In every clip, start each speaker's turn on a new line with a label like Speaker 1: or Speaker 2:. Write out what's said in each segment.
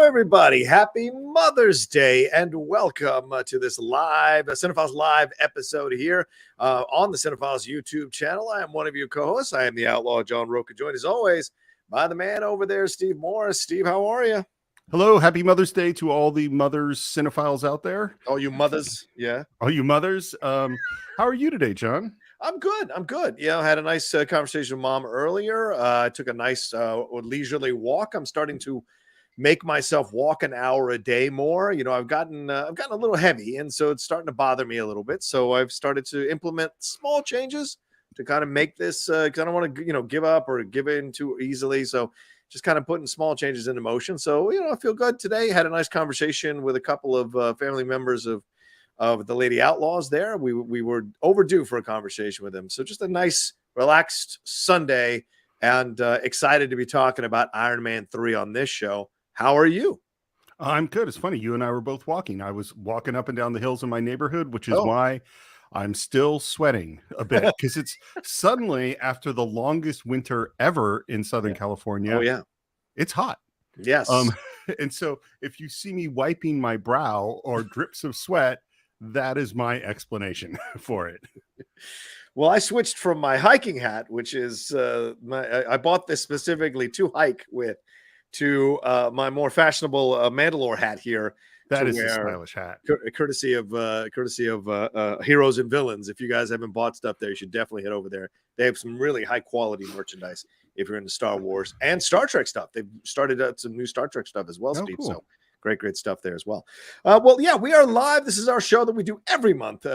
Speaker 1: everybody. Happy Mother's Day and welcome to this live Cine-Files live episode here on the Cine-Files YouTube channel. I am one of your co-hosts. I am the Outlaw John Rocha, joined as always by the man over there, Steve Morris. Steve, how are you?
Speaker 2: Hello, happy Mother's Day to all the mothers Cine-Files out there.
Speaker 1: All you mothers, yeah.
Speaker 2: All you mothers. How are you today, John?
Speaker 1: I'm good. I'm good. You know, had a nice conversation with Mom earlier. I took a nice leisurely walk. I'm starting to make myself walk an hour a day more. You know, I've gotten a little heavy, and so it's starting to bother me a little bit. So I've started to implement small changes to kind of make this. Because I don't want to, give up or give in too easily. So just kind of putting small changes into motion. So I feel good today. Had a nice conversation with a couple of family members of the Lady Outlaws. There, we were overdue for a conversation with them. So just a nice, relaxed Sunday, and excited to be talking about Iron Man 3 on this show. How are you?
Speaker 2: I'm good. It's funny. You and I were both walking. I was walking up and down the hills in my neighborhood, which is why I'm still sweating a bit, because it's suddenly, after the longest winter ever in Southern California, it's hot.
Speaker 1: Yes.
Speaker 2: And so if you see me wiping my brow or drips of sweat, that is my explanation for it.
Speaker 1: Well, I switched from my hiking hat, which is I bought this specifically to hike with, to my more fashionable Mandalore hat here.
Speaker 2: That is a stylish hat,
Speaker 1: courtesy of Heroes and Villains. If you guys haven't bought stuff there, you should definitely head over there. They have some really high quality merchandise if you're into Star Wars and Star Trek stuff. They've started out some new Star Trek stuff as well, Steve.
Speaker 2: Cool.
Speaker 1: So great stuff there as well. We are live. This is our show that we do every month,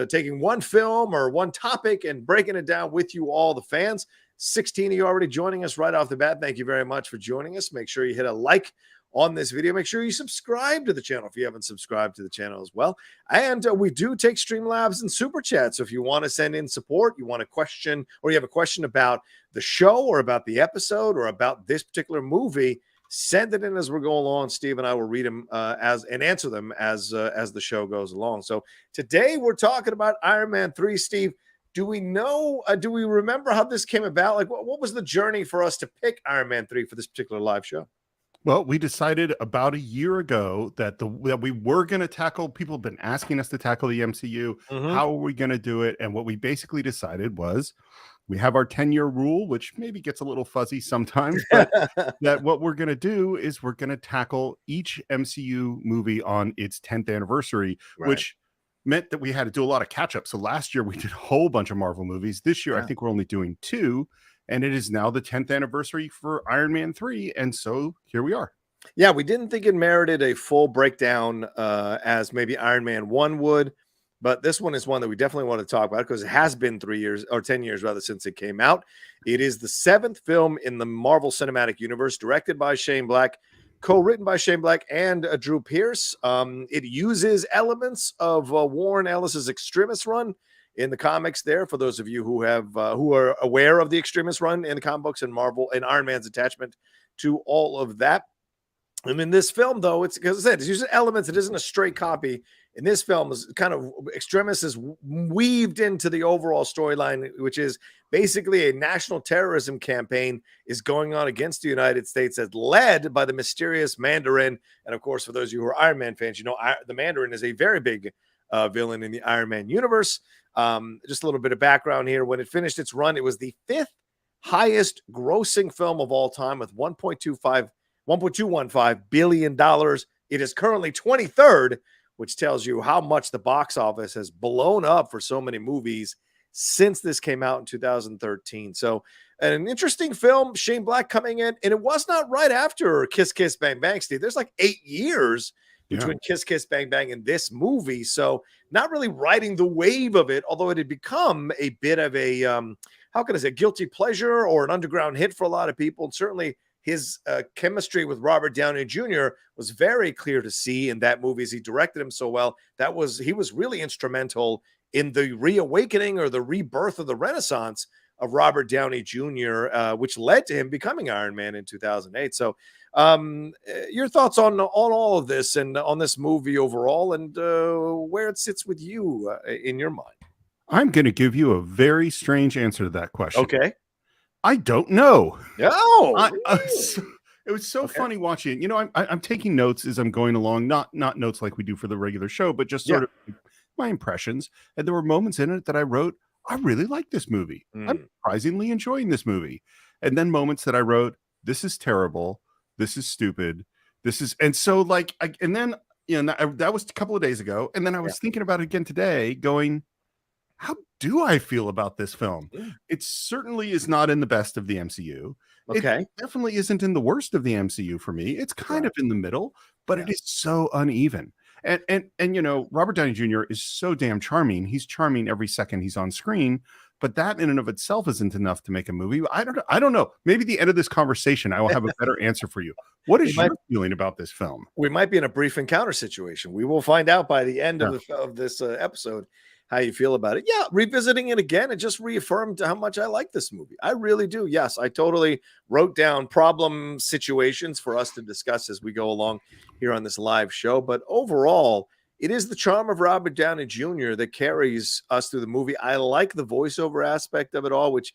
Speaker 1: taking one film or one topic and breaking it down with you all, the fans. 16 of you already joining us right off the bat. Thank you very much for joining us. Make sure you hit a like on this video. Make sure you subscribe to the channel if you haven't subscribed to the channel as well. And we do take Streamlabs and SuperChat. So if you want to send in support, you want a question, or you have a question about the show or about the episode or about this particular movie, send it in as we're going along. Steve and I will read them and answer them as the show goes along. So today we're talking about Iron Man 3. Steve, do we know, do we remember how this came about? Like, what was the journey for us to pick Iron Man 3 for this particular live show?
Speaker 2: Well, we decided about a year ago that we were going to tackle, people have been asking us to tackle the MCU. How are we going to do it? And what we basically decided was, we have our 10-year rule, which maybe gets a little fuzzy sometimes, but that what we're going to do is we're going to tackle each MCU movie on its 10th anniversary, which meant that we had to do a lot of catch up. So last year we did a whole bunch of Marvel movies. This year, I think we're only doing 2. And it is now the 10th anniversary for Iron Man 3. And so here we are.
Speaker 1: Yeah, we didn't think it merited a full breakdown as maybe Iron Man 1 would. But this one is one that we definitely want to talk about because it has been 3 years, or 10 years rather, since it came out. It is the 7th film in the Marvel Cinematic Universe, directed by Shane Black, co-written by Shane Black and Drew Pearce. It uses elements of Warren Ellis's Extremis run in the comics there, for those of you who are aware of the Extremis run in the comic books and Marvel and Iron Man's attachment to all of that. And in this film, though, it's, because I said, it's using elements. It isn't a straight copy. In this film, is kind of Extremis is weaved into the overall storyline, which is basically a national terrorism campaign is going on against the United States, as led by the mysterious Mandarin. And of course, for those of you who are Iron Man fans, you know the Mandarin is a very big villain in the Iron Man universe. Just a little bit of background here. When it finished its run, it was the 5th highest grossing film of all time with $1.215 billion. It is currently 23rd, which tells you how much the box office has blown up for so many movies since this came out in 2013. So an interesting film, Shane Black coming in, and it was not right after Kiss Kiss Bang Bang, Steve. There's like 8 years between Kiss Kiss Bang Bang and this movie. So not really riding the wave of it, although it had become a bit of a, how can I say, guilty pleasure or an underground hit for a lot of people. And certainly his chemistry with Robert Downey Jr. was very clear to see in that movie, as he directed him so well. He was really instrumental in the reawakening or the rebirth of the renaissance of Robert Downey Jr., which led to him becoming Iron Man in 2008. So your thoughts on all of this and on this movie overall, and where it sits with you in your mind?
Speaker 2: I'm going to give you a very strange answer to that question.
Speaker 1: Okay.
Speaker 2: I don't know.
Speaker 1: Oh,
Speaker 2: It was so funny watching it. You know, I'm taking notes as I'm going along, not notes like we do for the regular show, but just sort of my impressions. And there were moments in it that I wrote, I really like this movie. I'm surprisingly enjoying this movie. And then moments that I wrote, this is terrible. This is stupid. This is, and so like, and then, you know, that was a couple of days ago. And then I was thinking about it again today, going, how do I feel about this film? It certainly is not in the best of the MCU. It definitely isn't in the worst of the MCU for me. It's kind of in the middle, but it is so uneven. And you know, Robert Downey Jr. is so damn charming. He's charming every second he's on screen, but that in and of itself isn't enough to make a movie. I don't know. Maybe at the end of this conversation, I will have a better answer for you. What is your feeling about this film?
Speaker 1: We might be in a brief encounter situation. We will find out by the end of this episode how you feel about it. Yeah, revisiting it again, it just reaffirmed how much I like this movie. I really do. Yes, I totally wrote down problem situations for us to discuss as we go along here on this live show. But overall, it is the charm of Robert Downey Jr. that carries us through the movie. I like the voiceover aspect of it all, which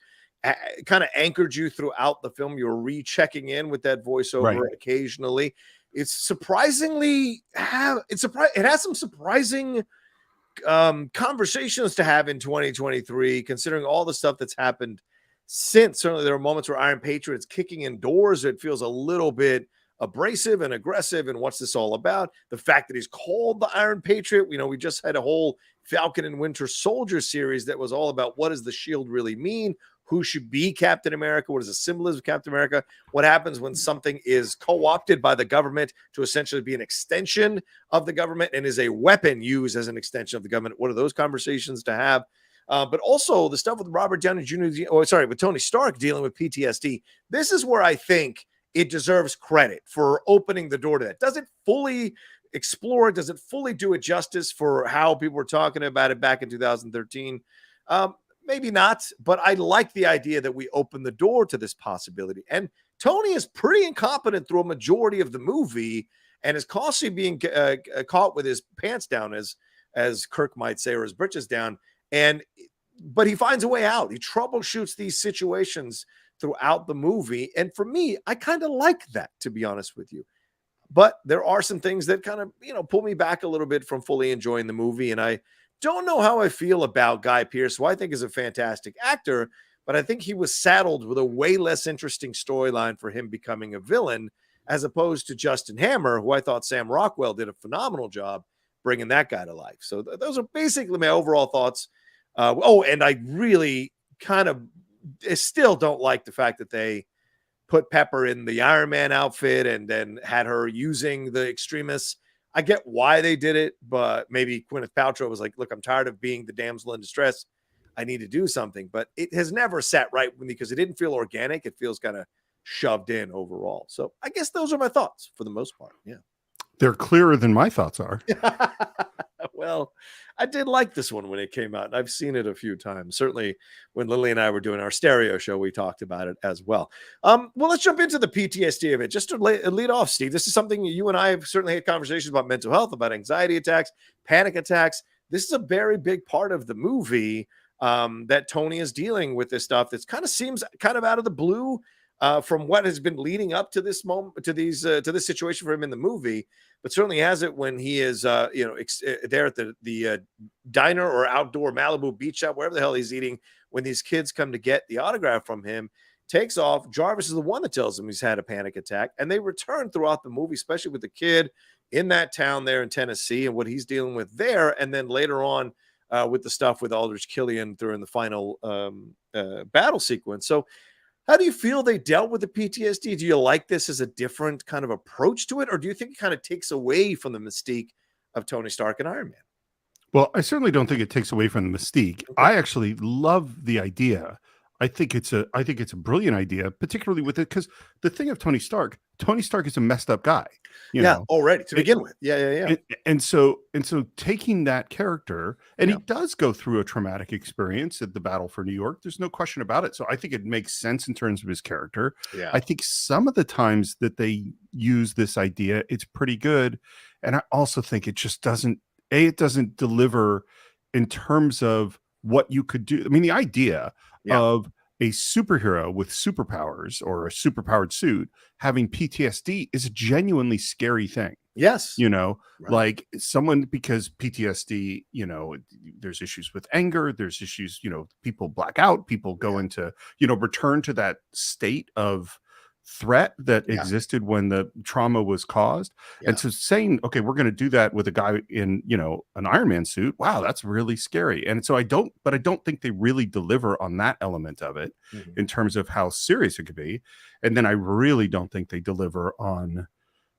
Speaker 1: kind of anchored you throughout the film. You're rechecking in with that voiceover occasionally. It's surprisingly it has some surprising conversations to have in 2023, considering all the stuff that's happened since. Certainly there are moments where Iron Patriot's kicking in doors. It feels a little bit abrasive and aggressive. And what's this all about? The fact that he's called the Iron Patriot. You know, we just had a whole Falcon and Winter Soldier series that was all about what does the shield really mean? Who should be Captain America? What is the symbolism of Captain America? What happens when something is co-opted by the government to essentially be an extension of the government and is a weapon used as an extension of the government? What are those conversations to have? But also the stuff with Robert Downey Jr., with Tony Stark dealing with PTSD. This is where I think it deserves credit for opening the door to that. Does it fully explore? Does it fully do it justice for how people were talking about it back in 2013? Maybe not, but I like the idea that we open the door to this possibility. And Tony is pretty incompetent through a majority of the movie and is constantly being caught with his pants down, as Kirk might say, or his britches down. But he finds a way out. He troubleshoots these situations throughout the movie. And for me, I kind of like that, to be honest with you. But there are some things that kind of, pull me back a little bit from fully enjoying the movie. And I don't know how I feel about Guy Pearce, who I think is a fantastic actor, but I think he was saddled with a way less interesting storyline for him becoming a villain, as opposed to Justin Hammer, who I thought Sam Rockwell did a phenomenal job bringing that guy to life. So those are basically my overall thoughts. And I really still don't like the fact that they put Pepper in the Iron Man outfit and then had her using the extremists. I get why they did it, but maybe Gwyneth Paltrow was like, look, I'm tired of being the damsel in distress. I need to do something. But it has never sat right with me because it didn't feel organic. It feels kind of shoved in overall. So I guess those are my thoughts for the most part. Yeah.
Speaker 2: They're clearer than my thoughts are.
Speaker 1: Well, I did like this one when it came out. And I've seen it a few times. Certainly when Lily and I were doing our stereo show, we talked about it as well. Well, let's jump into the PTSD of it. Just to lead off, Steve, this is something you and I have certainly had conversations about mental health, about anxiety attacks, panic attacks. This is a very big part of the movie that Tony is dealing with this stuff. That kind of seems kind of out of the blue from what has been leading up to this moment, to this situation for him in the movie. But certainly has it when he is, there at the diner or outdoor Malibu beach shop, wherever the hell he's eating, when these kids come to get the autograph from him, takes off. Jarvis is the one that tells him he's had a panic attack. And they return throughout the movie, especially with the kid in that town there in Tennessee and what he's dealing with there. And then later on with the stuff with Aldrich Killian during the final battle sequence. So how do you feel they dealt with the PTSD? Do you like this as a different kind of approach to it? Or do you think it kind of takes away from the mystique of Tony Stark and Iron Man?
Speaker 2: Well, I certainly don't think it takes away from the mystique. Okay. I actually love the idea. I think it's a brilliant idea, particularly with it, because the thing of Tony Stark is a messed up guy. You know?
Speaker 1: Already to begin with. Yeah.
Speaker 2: And so taking that character, and he does go through a traumatic experience at the Battle for New York. There's no question about it. So I think it makes sense in terms of his character. Yeah. I think some of the times that they use this idea, it's pretty good. And I also think it just doesn't deliver in terms of what you could do. I mean, the idea of a superhero with superpowers or a superpowered suit having PTSD is a genuinely scary thing.
Speaker 1: Yes.
Speaker 2: Like someone, because PTSD, there's issues with anger, there's issues, people black out, people go into, return to that state of threat that existed when the trauma was caused. And so saying, okay, we're going to do that with a guy in, an Iron Man suit. Wow, that's really scary. And so I don't think they really deliver on that element of it in terms of how serious it could be. And then I really don't think they deliver on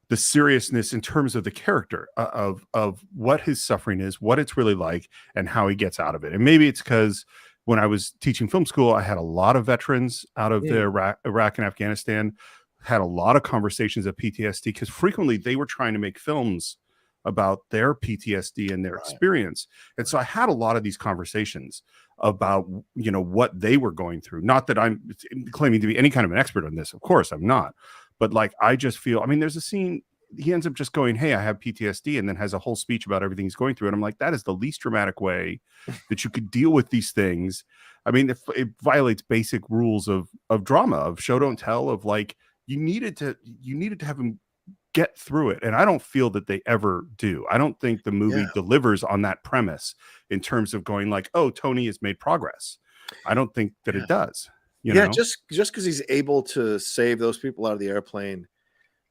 Speaker 2: the seriousness in terms of the character of what his suffering is, what it's really like, and how he gets out of it. And maybe it's because when I was teaching film school, I had a lot of veterans out of the Iraq and Afghanistan, had a lot of conversations of PTSD, because frequently they were trying to make films about their PTSD and their experience. And so I had a lot of these conversations about, what they were going through. Not that I'm claiming to be any kind of an expert on this. Of course, I'm not. But like, I just feel, there's a scene, he ends up just going, hey, I have PTSD, and then has a whole speech about everything he's going through. And I'm like, that is the least dramatic way that you could deal with these things. It violates basic rules of drama, of show, don't tell, of like, you needed to have him get through it. And I don't feel that they ever do. I don't think the movie delivers on that premise in terms of going like, oh, Tony has made progress. I don't think that it does.
Speaker 1: Just because he's able to save those people out of the airplane,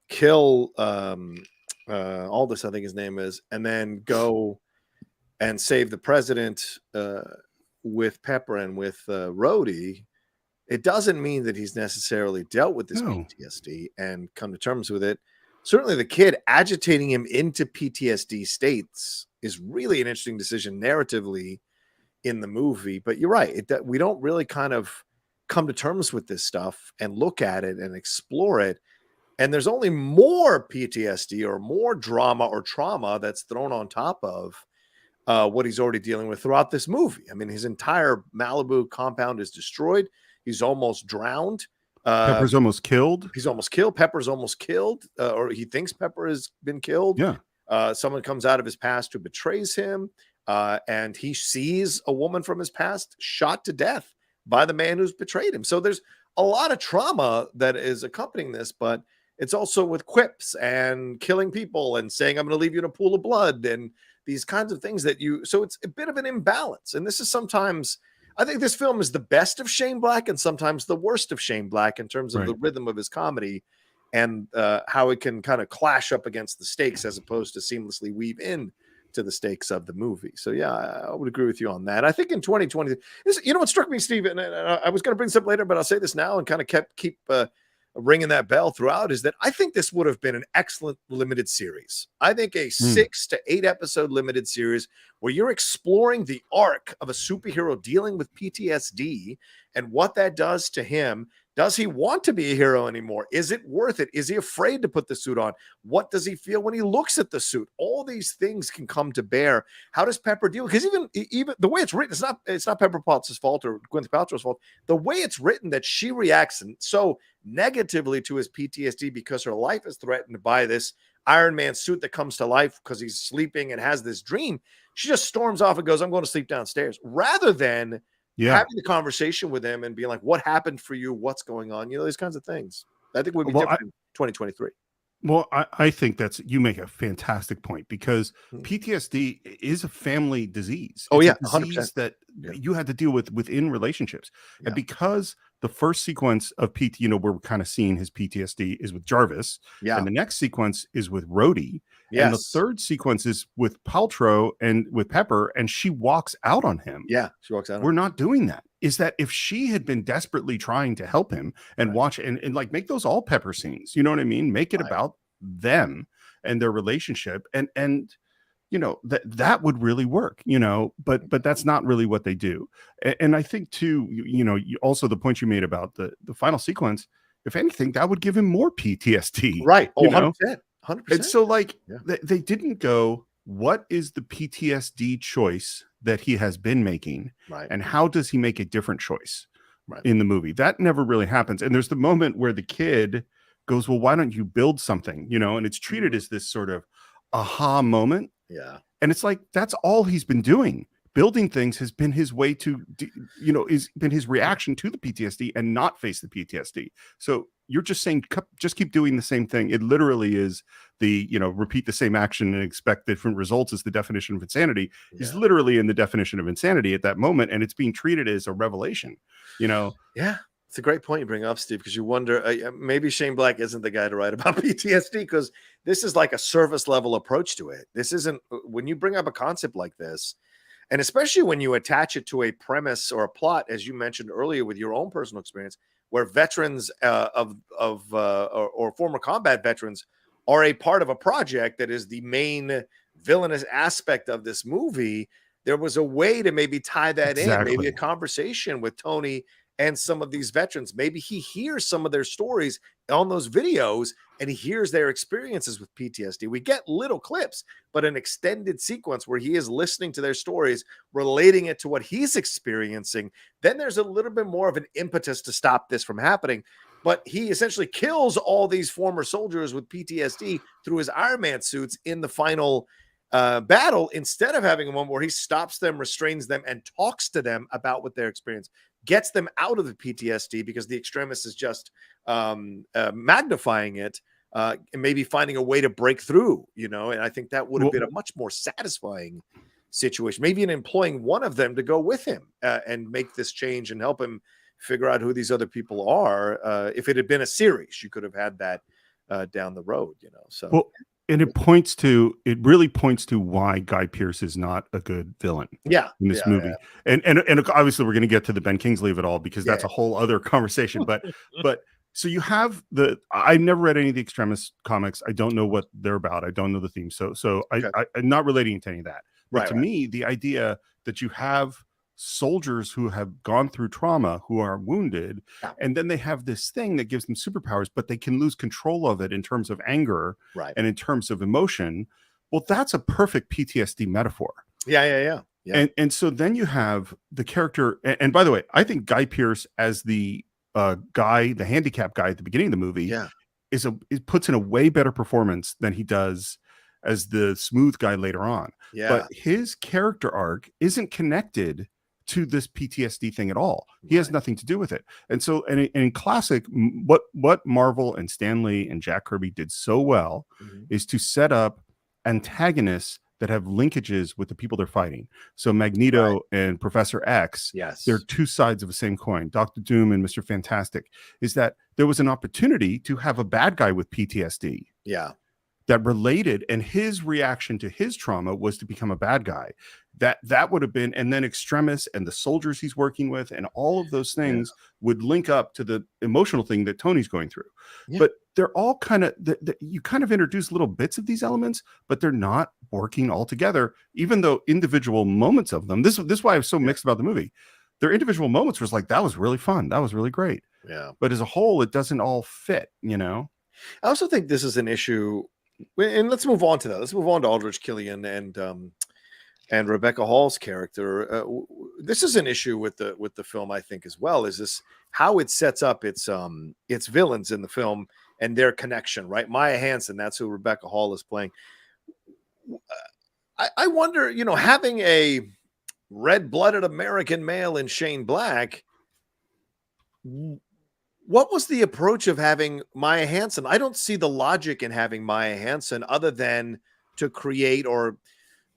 Speaker 1: kill Aldous, I think his name is, and then go and save the president with Pepper and with Rhodey, it doesn't mean that he's necessarily dealt with this PTSD and come to terms with it. Certainly the kid agitating him into PTSD states is really an interesting decision narratively in the movie. But you're right. We don't really kind of come to terms with this stuff and look at it and explore it. And there's only more PTSD or more drama or trauma that's thrown on top of what he's already dealing with throughout this movie. His entire Malibu compound is destroyed. He's almost drowned.
Speaker 2: Pepper's almost killed.
Speaker 1: He's almost killed. Pepper's almost killed, or he thinks Pepper has been killed.
Speaker 2: Yeah.
Speaker 1: Someone comes out of his past who betrays him, and he sees a woman from his past shot to death by the man who's betrayed him. So there's a lot of trauma that is accompanying this, but it's also with quips and killing people and saying, I'm going to leave you in a pool of blood and these kinds of things so it's a bit of an imbalance. And this is sometimes, I think this film is the best of Shane Black and sometimes the worst of Shane Black in terms of the rhythm of his comedy and how it can kind of clash up against the stakes as opposed to seamlessly weave in to the stakes of the movie. So yeah, I would agree with you on that. I think in 2020, what struck me, Steve, and I was going to bring this up later, but I'll say this now and kind of keep ringing that bell throughout, is that I think this would have been an excellent limited series. I think a 6 to 8 episode limited series where you're exploring the arc of a superhero dealing with PTSD and what that does to him. Does he want to be a hero anymore? Is it worth it? Is he afraid to put the suit on? What does he feel when he looks at the suit? All these things can come to bear. How does Pepper deal? Because even the way it's written, it's not Pepper Potts' fault or Gwyneth Paltrow's fault. The way it's written that she reacts so negatively to his PTSD because her life is threatened by this Iron Man suit that comes to life because he's sleeping and has this dream. She just storms off and goes, I'm going to sleep downstairs, rather than having the conversation with him and being like, what happened for you? What's going on? These kinds of things. I think would be different in 2023.
Speaker 2: Well, I think you make a fantastic point, because PTSD is a family disease.
Speaker 1: Oh,
Speaker 2: it's
Speaker 1: yeah,
Speaker 2: a disease
Speaker 1: 100%.
Speaker 2: that you had to deal with within relationships. And because the first sequence of we're kind of seeing his PTSD is with Jarvis, and the next sequence is with Rhodey, and the third sequence is with Paltrow and with Pepper, and she walks out on him.
Speaker 1: Yeah, she walks out.
Speaker 2: We're not doing that. Is that if she had been desperately trying to help him and watch and like make those all Pepper scenes, you know what I mean? Make it about them and their relationship, and that would really work, but that's not really what they do. And I think too, also the point you made about the final sequence, if anything, that would give him more PTSD.
Speaker 1: Right. Oh, 100%. 100%.
Speaker 2: And so they didn't go, what is the PTSD choice that he has been making?
Speaker 1: Right.
Speaker 2: And how does he make a different choice in the movie? That never really happens. And there's the moment where the kid goes, well, why don't you build something? And it's treated as this sort of aha moment.
Speaker 1: Yeah.
Speaker 2: And it's like, that's all he's been doing. building things has been his way to, is been his reaction to the PTSD and not face the PTSD. So you're just saying, just keep doing the same thing. It literally is the, repeat the same action and expect different results is the definition of insanity. Is literally in the definition of insanity at that moment. And it's being treated as a revelation,
Speaker 1: Yeah. It's a great point you bring up, Steve, because you wonder, maybe Shane Black isn't the guy to write about PTSD, because this is like a service level approach to it. This isn't, when you bring up a concept like this, and especially when you attach it to a premise or a plot, as you mentioned earlier with your own personal experience, where veterans or former combat veterans are a part of a project that is the main villainous aspect of this movie, there was a way to maybe tie that in, maybe a conversation with Tony and some of these veterans. Maybe he hears some of their stories on those videos and he hears their experiences with PTSD. We get little clips, but an extended sequence where he is listening to their stories, relating it to what he's experiencing. Then there's a little bit more of an impetus to stop this from happening. But he essentially kills all these former soldiers with PTSD through his Iron Man suits in the final battle, instead of having one where he stops them, restrains them, and talks to them about what their experience, gets them out of the PTSD because the extremist is just magnifying it, and maybe finding a way to break through, and I think that would have been a much more satisfying situation, maybe in employing one of them to go with him and make this change and help him figure out who these other people are. If it had been a series, you could have had that down the road, so.
Speaker 2: Well, and it really points to why Guy Pearce is not a good villain in this movie. Yeah. And obviously we're going to get to the Ben Kingsley of it all, because that's a whole other conversation. But so you have I never read any of the Extremist comics. I don't know what they're about. I don't know the theme. So okay. I'm not relating to any of that. But to me, the idea that you have soldiers who have gone through trauma, who are wounded, and then they have this thing that gives them superpowers, but they can lose control of it in terms of anger and in terms of emotion. Well, that's a perfect PTSD metaphor.
Speaker 1: Yeah.
Speaker 2: And so then you have the character, and by the way, I think Guy Pearce as the guy, the handicapped guy at the beginning of the movie, it puts in a way better performance than he does as the smooth guy later on. But his character arc isn't connected to this PTSD thing at all. He has nothing to do with it. And so, and in classic, what Marvel and Stan Lee and Jack Kirby did so well is to set up antagonists that have linkages with the people they're fighting. So Magneto and Professor X, they're two sides of the same coin. Dr. Doom and Mr. Fantastic, is that there was an opportunity to have a bad guy with PTSD. That related, and his reaction to his trauma was to become a bad guy. That would have been, and then Extremis and the soldiers he's working with and all of those things would link up to the emotional thing that Tony's going through. But they're all kind of, you kind of introduce little bits of these elements, but they're not working all together, even though individual moments of them, this is why I was so mixed about the movie. Their individual moments was like, that was really fun. That was really great. But as a whole, it doesn't all fit, I
Speaker 1: also think this is an issue. And let's move on to that. Let's move on to Aldrich Killian and Rebecca Hall's character. This is an issue with the film, I think, as well. Is this how it sets up its villains in the film and their connection, right? Maya Hansen, that's who Rebecca Hall is playing. I wonder, having a red-blooded American male in Shane Black, what was the approach of having Maya Hansen? I don't see the logic in having Maya Hansen other than to create or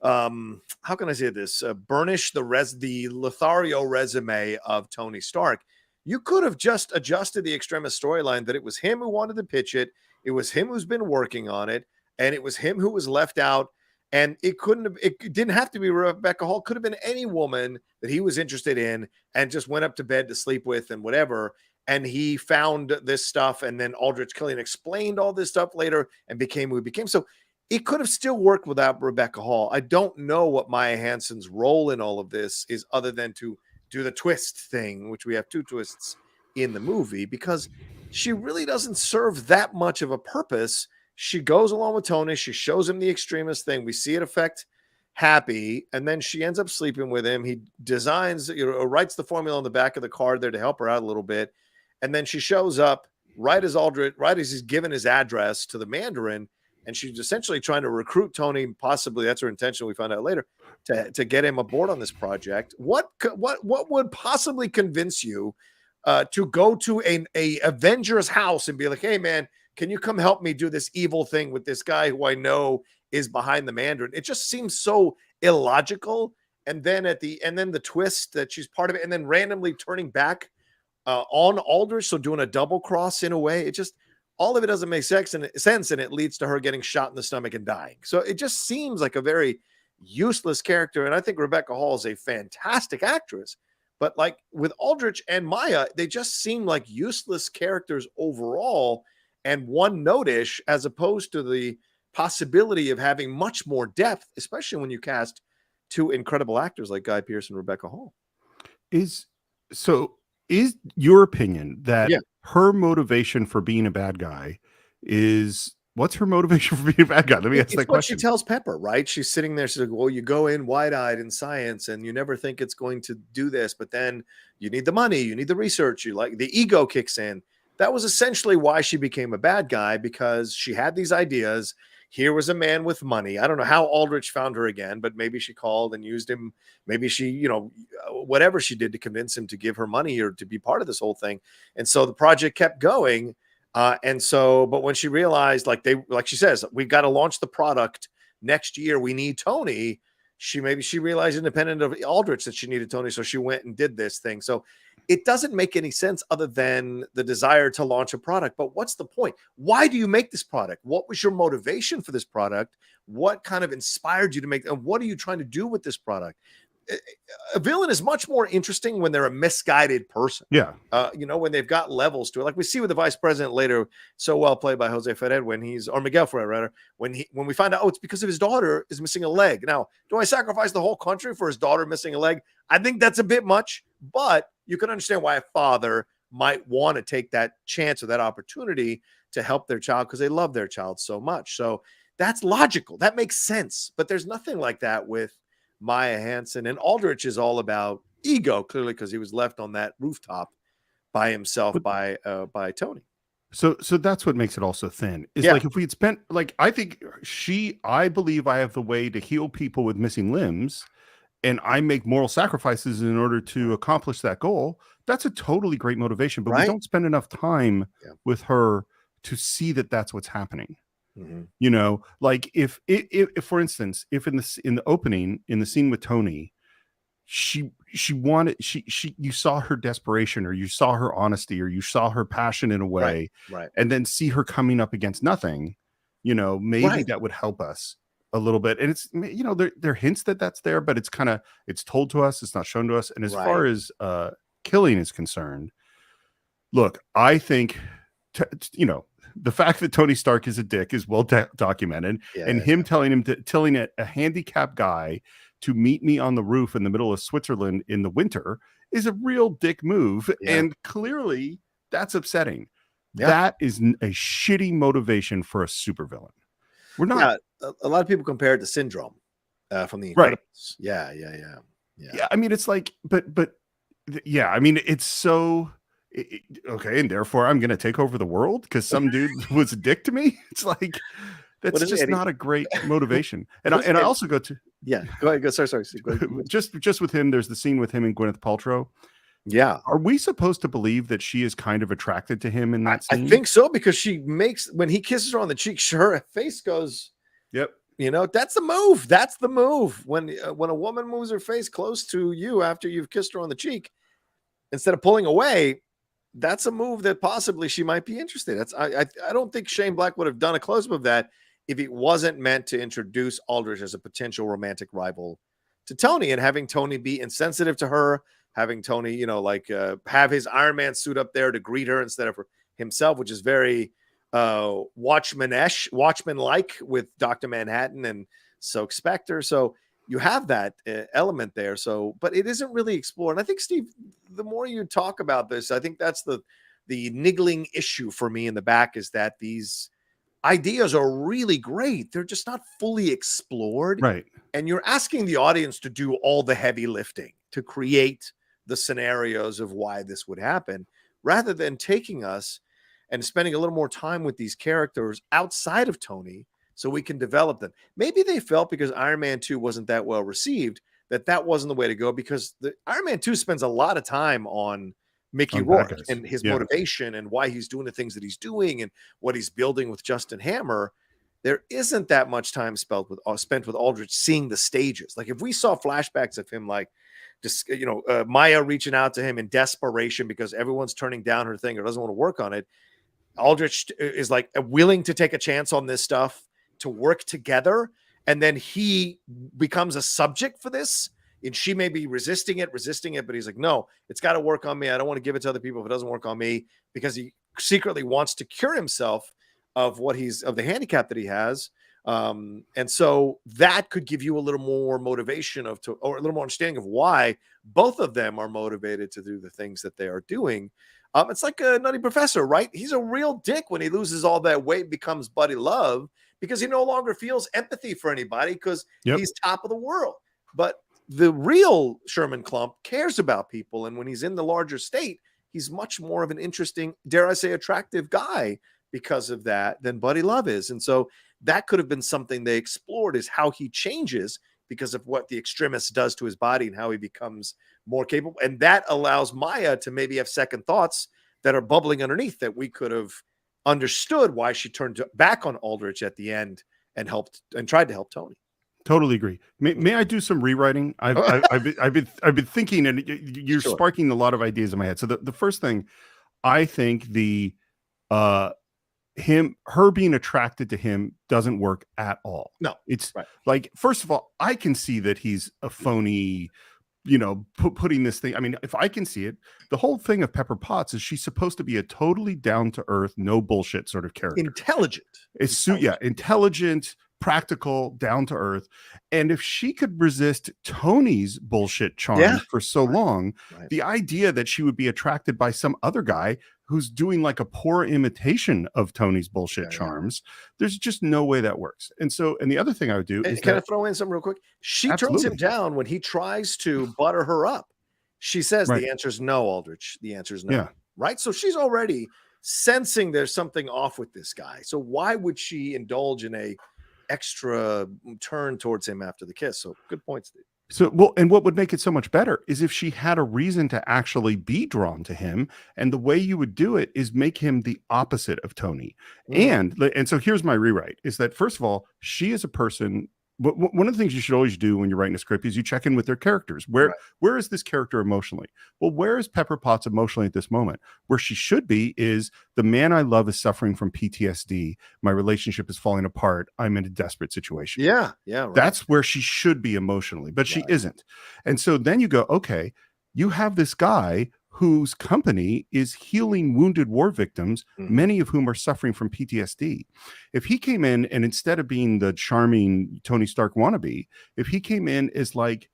Speaker 1: how can I say this? Burnish the Lothario resume of Tony Stark. You could have just adjusted the Extremis storyline that it was him who wanted to pitch it. It was him who's been working on it, and it was him who was left out. And it didn't have to be Rebecca Hall. Could have been any woman that he was interested in and just went up to bed to sleep with and whatever. And he found this stuff, and then Aldrich Killian explained all this stuff later and became who he became. So it could have still worked without Rebecca Hall. I don't know what Maya Hansen's role in all of this is other than to do the twist thing, which we have two twists in the movie, because she really doesn't serve that much of a purpose. She goes along with Tony. She shows him the extremist thing. We see it affect Happy, and then she ends up sleeping with him. He designs, writes the formula on the back of the card there to help her out a little bit. And then she shows up right as he's given his address to the Mandarin, and she's essentially trying to recruit Tony. Possibly that's her intention. We find out later to get him aboard on this project. What would possibly convince you to go to a Avengers house and be like, hey man, can you come help me do this evil thing with this guy who I know is behind the Mandarin? It just seems so illogical. And then the twist that she's part of it, and then randomly turning back on Aldrich, so doing a double cross in a way. It just, all of it doesn't make sense, and it leads to her getting shot in the stomach and dying. So it just seems like a very useless character. And I think Rebecca Hall is a fantastic actress, but like with Aldrich and Maya, they just seem like useless characters overall and one notish, as opposed to the possibility of having much more depth, especially when you cast two incredible actors like Guy Pearce and Rebecca Hall. Is
Speaker 2: your opinion that
Speaker 1: Yeah.
Speaker 2: her motivation for being a bad guy is, what's her motivation for being a bad guy? Let me ask that question.
Speaker 1: She tells Pepper, right? She's sitting there. She's like, well, you go in wide-eyed in science and you never think it's going to do this, but then you need the money, you need the research, you like the ego kicks in. That was essentially why she became a bad guy, because she had these ideas. Here was a man with money. I don't know how Aldrich found her again, but maybe she called and used him. Maybe she, whatever she did to convince him to give her money or to be part of this whole thing. And so the project kept going. But when she realized, like she says, we've got to launch the product next year, we need Tony. She realized, independent of Aldrich, that she needed Tony. So she went and did this thing. So it doesn't make any sense other than the desire to launch a product. But what's the point? Why do you make this product? What was your motivation for this product? What kind of inspired you to make, and what are you trying to do with this product? A villain is much more interesting when they're a misguided person.
Speaker 2: Yeah.
Speaker 1: When they've got levels to it, like we see with the vice president later, so well played by Jose Ferrer, or Miguel Ferrer, rather, when we find out, it's because of his daughter is missing a leg. Now, do I sacrifice the whole country for his daughter missing a leg? I think that's a bit much, but you can understand why a father might want to take that chance or that opportunity to help their child because they love their child so much. So that's logical. That makes sense. But there's nothing like that with Maya Hansen. And Aldrich is all about ego, clearly, because he was left on that rooftop by himself by Tony.
Speaker 2: So that's what makes it also thin. Is like, if we had spent, like, I believe I have the way to heal people with missing limbs, and I make moral sacrifices in order to accomplish that goal. That's a totally great motivation, but we don't spend enough time with her to see that that's what's happening. Mm-hmm. Like if for instance, if in the opening, in the scene with Tony, you saw her desperation, or you saw her honesty, or you saw her passion in a way,
Speaker 1: right.
Speaker 2: And then see her coming up against nothing, maybe that would help us a little bit. And it's, there are hints that that's there, but it's told to us, it's not shown to us. And as far as killing is concerned, look, I think the fact that Tony Stark is a dick is well documented, telling a handicapped guy to meet me on the roof in the middle of Switzerland in the winter is a real dick move. And clearly that's upsetting. That is a shitty motivation for a supervillain. We're not.
Speaker 1: A lot of people compare it to Syndrome from the Incredibles. Yeah.
Speaker 2: I mean, it's like, but I mean, it's so okay, and therefore I'm gonna take over the world because some dude was a dick to me. It's like, that's just not a great motivation. And I also go to
Speaker 1: go ahead. Sorry. Go ahead.
Speaker 2: Just with him, there's the scene with him and Gwyneth Paltrow.
Speaker 1: Yeah.
Speaker 2: Are we supposed to believe that she is kind of attracted to him in that scene?
Speaker 1: I think so, because when he kisses her on the cheek, her face goes,
Speaker 2: yep.
Speaker 1: That's the move. That's the move. When a woman moves her face close to you after you've kissed her on the cheek, instead of pulling away, that's a move that possibly she might be interested in. I don't think Shane Black would have done a close-up of that if it wasn't meant to introduce Aldrich as a potential romantic rival to Tony, and having Tony be insensitive to her, having Tony, have his Iron Man suit up there to greet her instead of himself, which is very Watchmen-like with Dr. Manhattan and Silk Spectre. So you have that element there. So, but it isn't really explored. And I think, Steve, the more you talk about this, I think that's the niggling issue for me in the back, is that these ideas are really great. They're just not fully explored.
Speaker 2: Right.
Speaker 1: And you're asking the audience to do all the heavy lifting to create the scenarios of why this would happen, rather than taking us and spending a little more time with these characters outside of Tony, so we can develop them. Maybe they felt because Iron Man 2 wasn't that well received that wasn't the way to go, because the Iron Man 2 spends a lot of time on Mickey Rourke and his motivation and why he's doing the things that he's doing and what he's building with Justin Hammer. There isn't that much time spent with Aldrich seeing the stages. Like if we saw flashbacks of him, like just, Maya reaching out to him in desperation because everyone's turning down her thing or doesn't want to work on it. Aldrich is like willing to take a chance on this stuff to work together. And then he becomes a subject for this. And she may be resisting it, but he's like, no, it's got to work on me. I don't want to give it to other people if it doesn't work on me, because he secretly wants to cure himself of the handicap that he has. And so that could give you a little more motivation or a little more understanding of why both of them are motivated to do the things that they are doing. It's like a Nutty Professor, right? He's a real dick when he loses all that weight, becomes Buddy Love, because he no longer feels empathy for anybody because he's top of the world. But the real Sherman Klump cares about people. And when he's in the larger state, he's much more of an interesting, dare I say, attractive guy because of that than Buddy Love is. And so that could have been something they explored, is how he changes because of what the extremist does to his body and how he becomes more capable. And that allows Maya to maybe have second thoughts that are bubbling underneath, that we could have understood why she turned back on Aldrich at the end and tried to help Tony.
Speaker 2: Totally agree. May I do some rewriting? I've been thinking, and you're sparking a lot of ideas in my head. So the first thing, I think her being attracted to him doesn't work at all.
Speaker 1: No,
Speaker 2: it's like, first of all, I can see that he's a phony, putting this thing. I mean, if I can see it, the whole thing of Pepper Potts is she's supposed to be a totally down to earth, no bullshit sort of character.
Speaker 1: Intelligent,
Speaker 2: practical, down to earth. And if she could resist Tony's bullshit charm for so long, the idea that she would be attracted by some other guy who's doing like a poor imitation of Tony's bullshit charms, there's just no way that works. And the other thing I would do is,
Speaker 1: can I throw in something real quick? She turns him down when he tries to butter her up. She says the answer is no, Aldrich. The answer is no.
Speaker 2: Yeah.
Speaker 1: Right. So she's already sensing there's something off with this guy. So why would she indulge in a extra turn towards him after the kiss? So good points, Steve.
Speaker 2: So, and what would make it so much better is if she had a reason to actually be drawn to him. And the way you would do it is make him the opposite of Tony. And so here's my rewrite, is that, first of all, she is a person. One of the things you should always do when you're writing a script is you check in with their characters. Where is this character emotionally? Well, where is Pepper Potts emotionally at this moment? Where she should be is, the man I love is suffering from PTSD. My relationship is falling apart. I'm in a desperate situation.
Speaker 1: Yeah. Right.
Speaker 2: That's where she should be emotionally, but she isn't. And so then you go, okay, you have this guy whose company is healing wounded war victims, many of whom are suffering from PTSD. If he came in and, instead of being the charming Tony Stark wannabe, if he came in as like,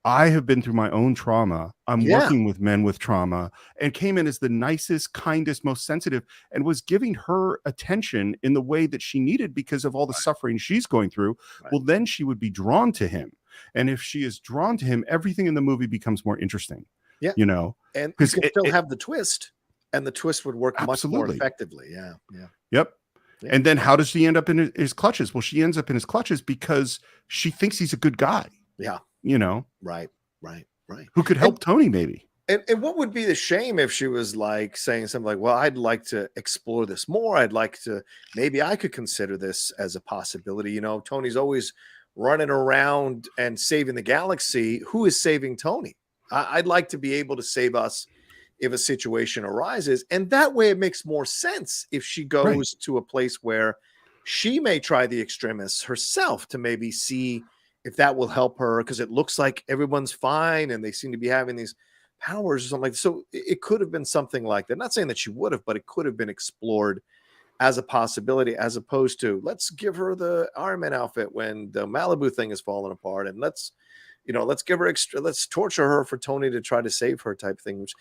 Speaker 2: I have been through my own trauma, I'm working with men with trauma, and came in as the nicest, kindest, most sensitive, and was giving her attention in the way that she needed because of all the suffering she's going through, well, then she would be drawn to him. And if she is drawn to him, everything in the movie becomes more interesting.
Speaker 1: Yeah.
Speaker 2: And
Speaker 1: you can still have the twist, and the twist would work much more effectively. Yeah.
Speaker 2: Yep. Yeah. And then how does she end up in his clutches? Well, she ends up in his clutches because she thinks he's a good guy.
Speaker 1: Yeah. Right.
Speaker 2: Who could help Tony, maybe.
Speaker 1: And what would be the shame if she was like saying something like, well, I'd like to explore this more. Maybe I could consider this as a possibility. Tony's always running around and saving the galaxy. Who is saving Tony? I'd like to be able to save us if a situation arises. And that way it makes more sense if she goes to a place where she may try the extremists herself to maybe see if that will help her, because it looks like everyone's fine and they seem to be having these powers or something like that. So it could have been something like that. Not saying that she would have, but it could have been explored as a possibility, as opposed to, let's give her the Iron Man outfit when the Malibu thing is falling apart, and let's give her let's torture her for Tony to try to save her type thing. Which,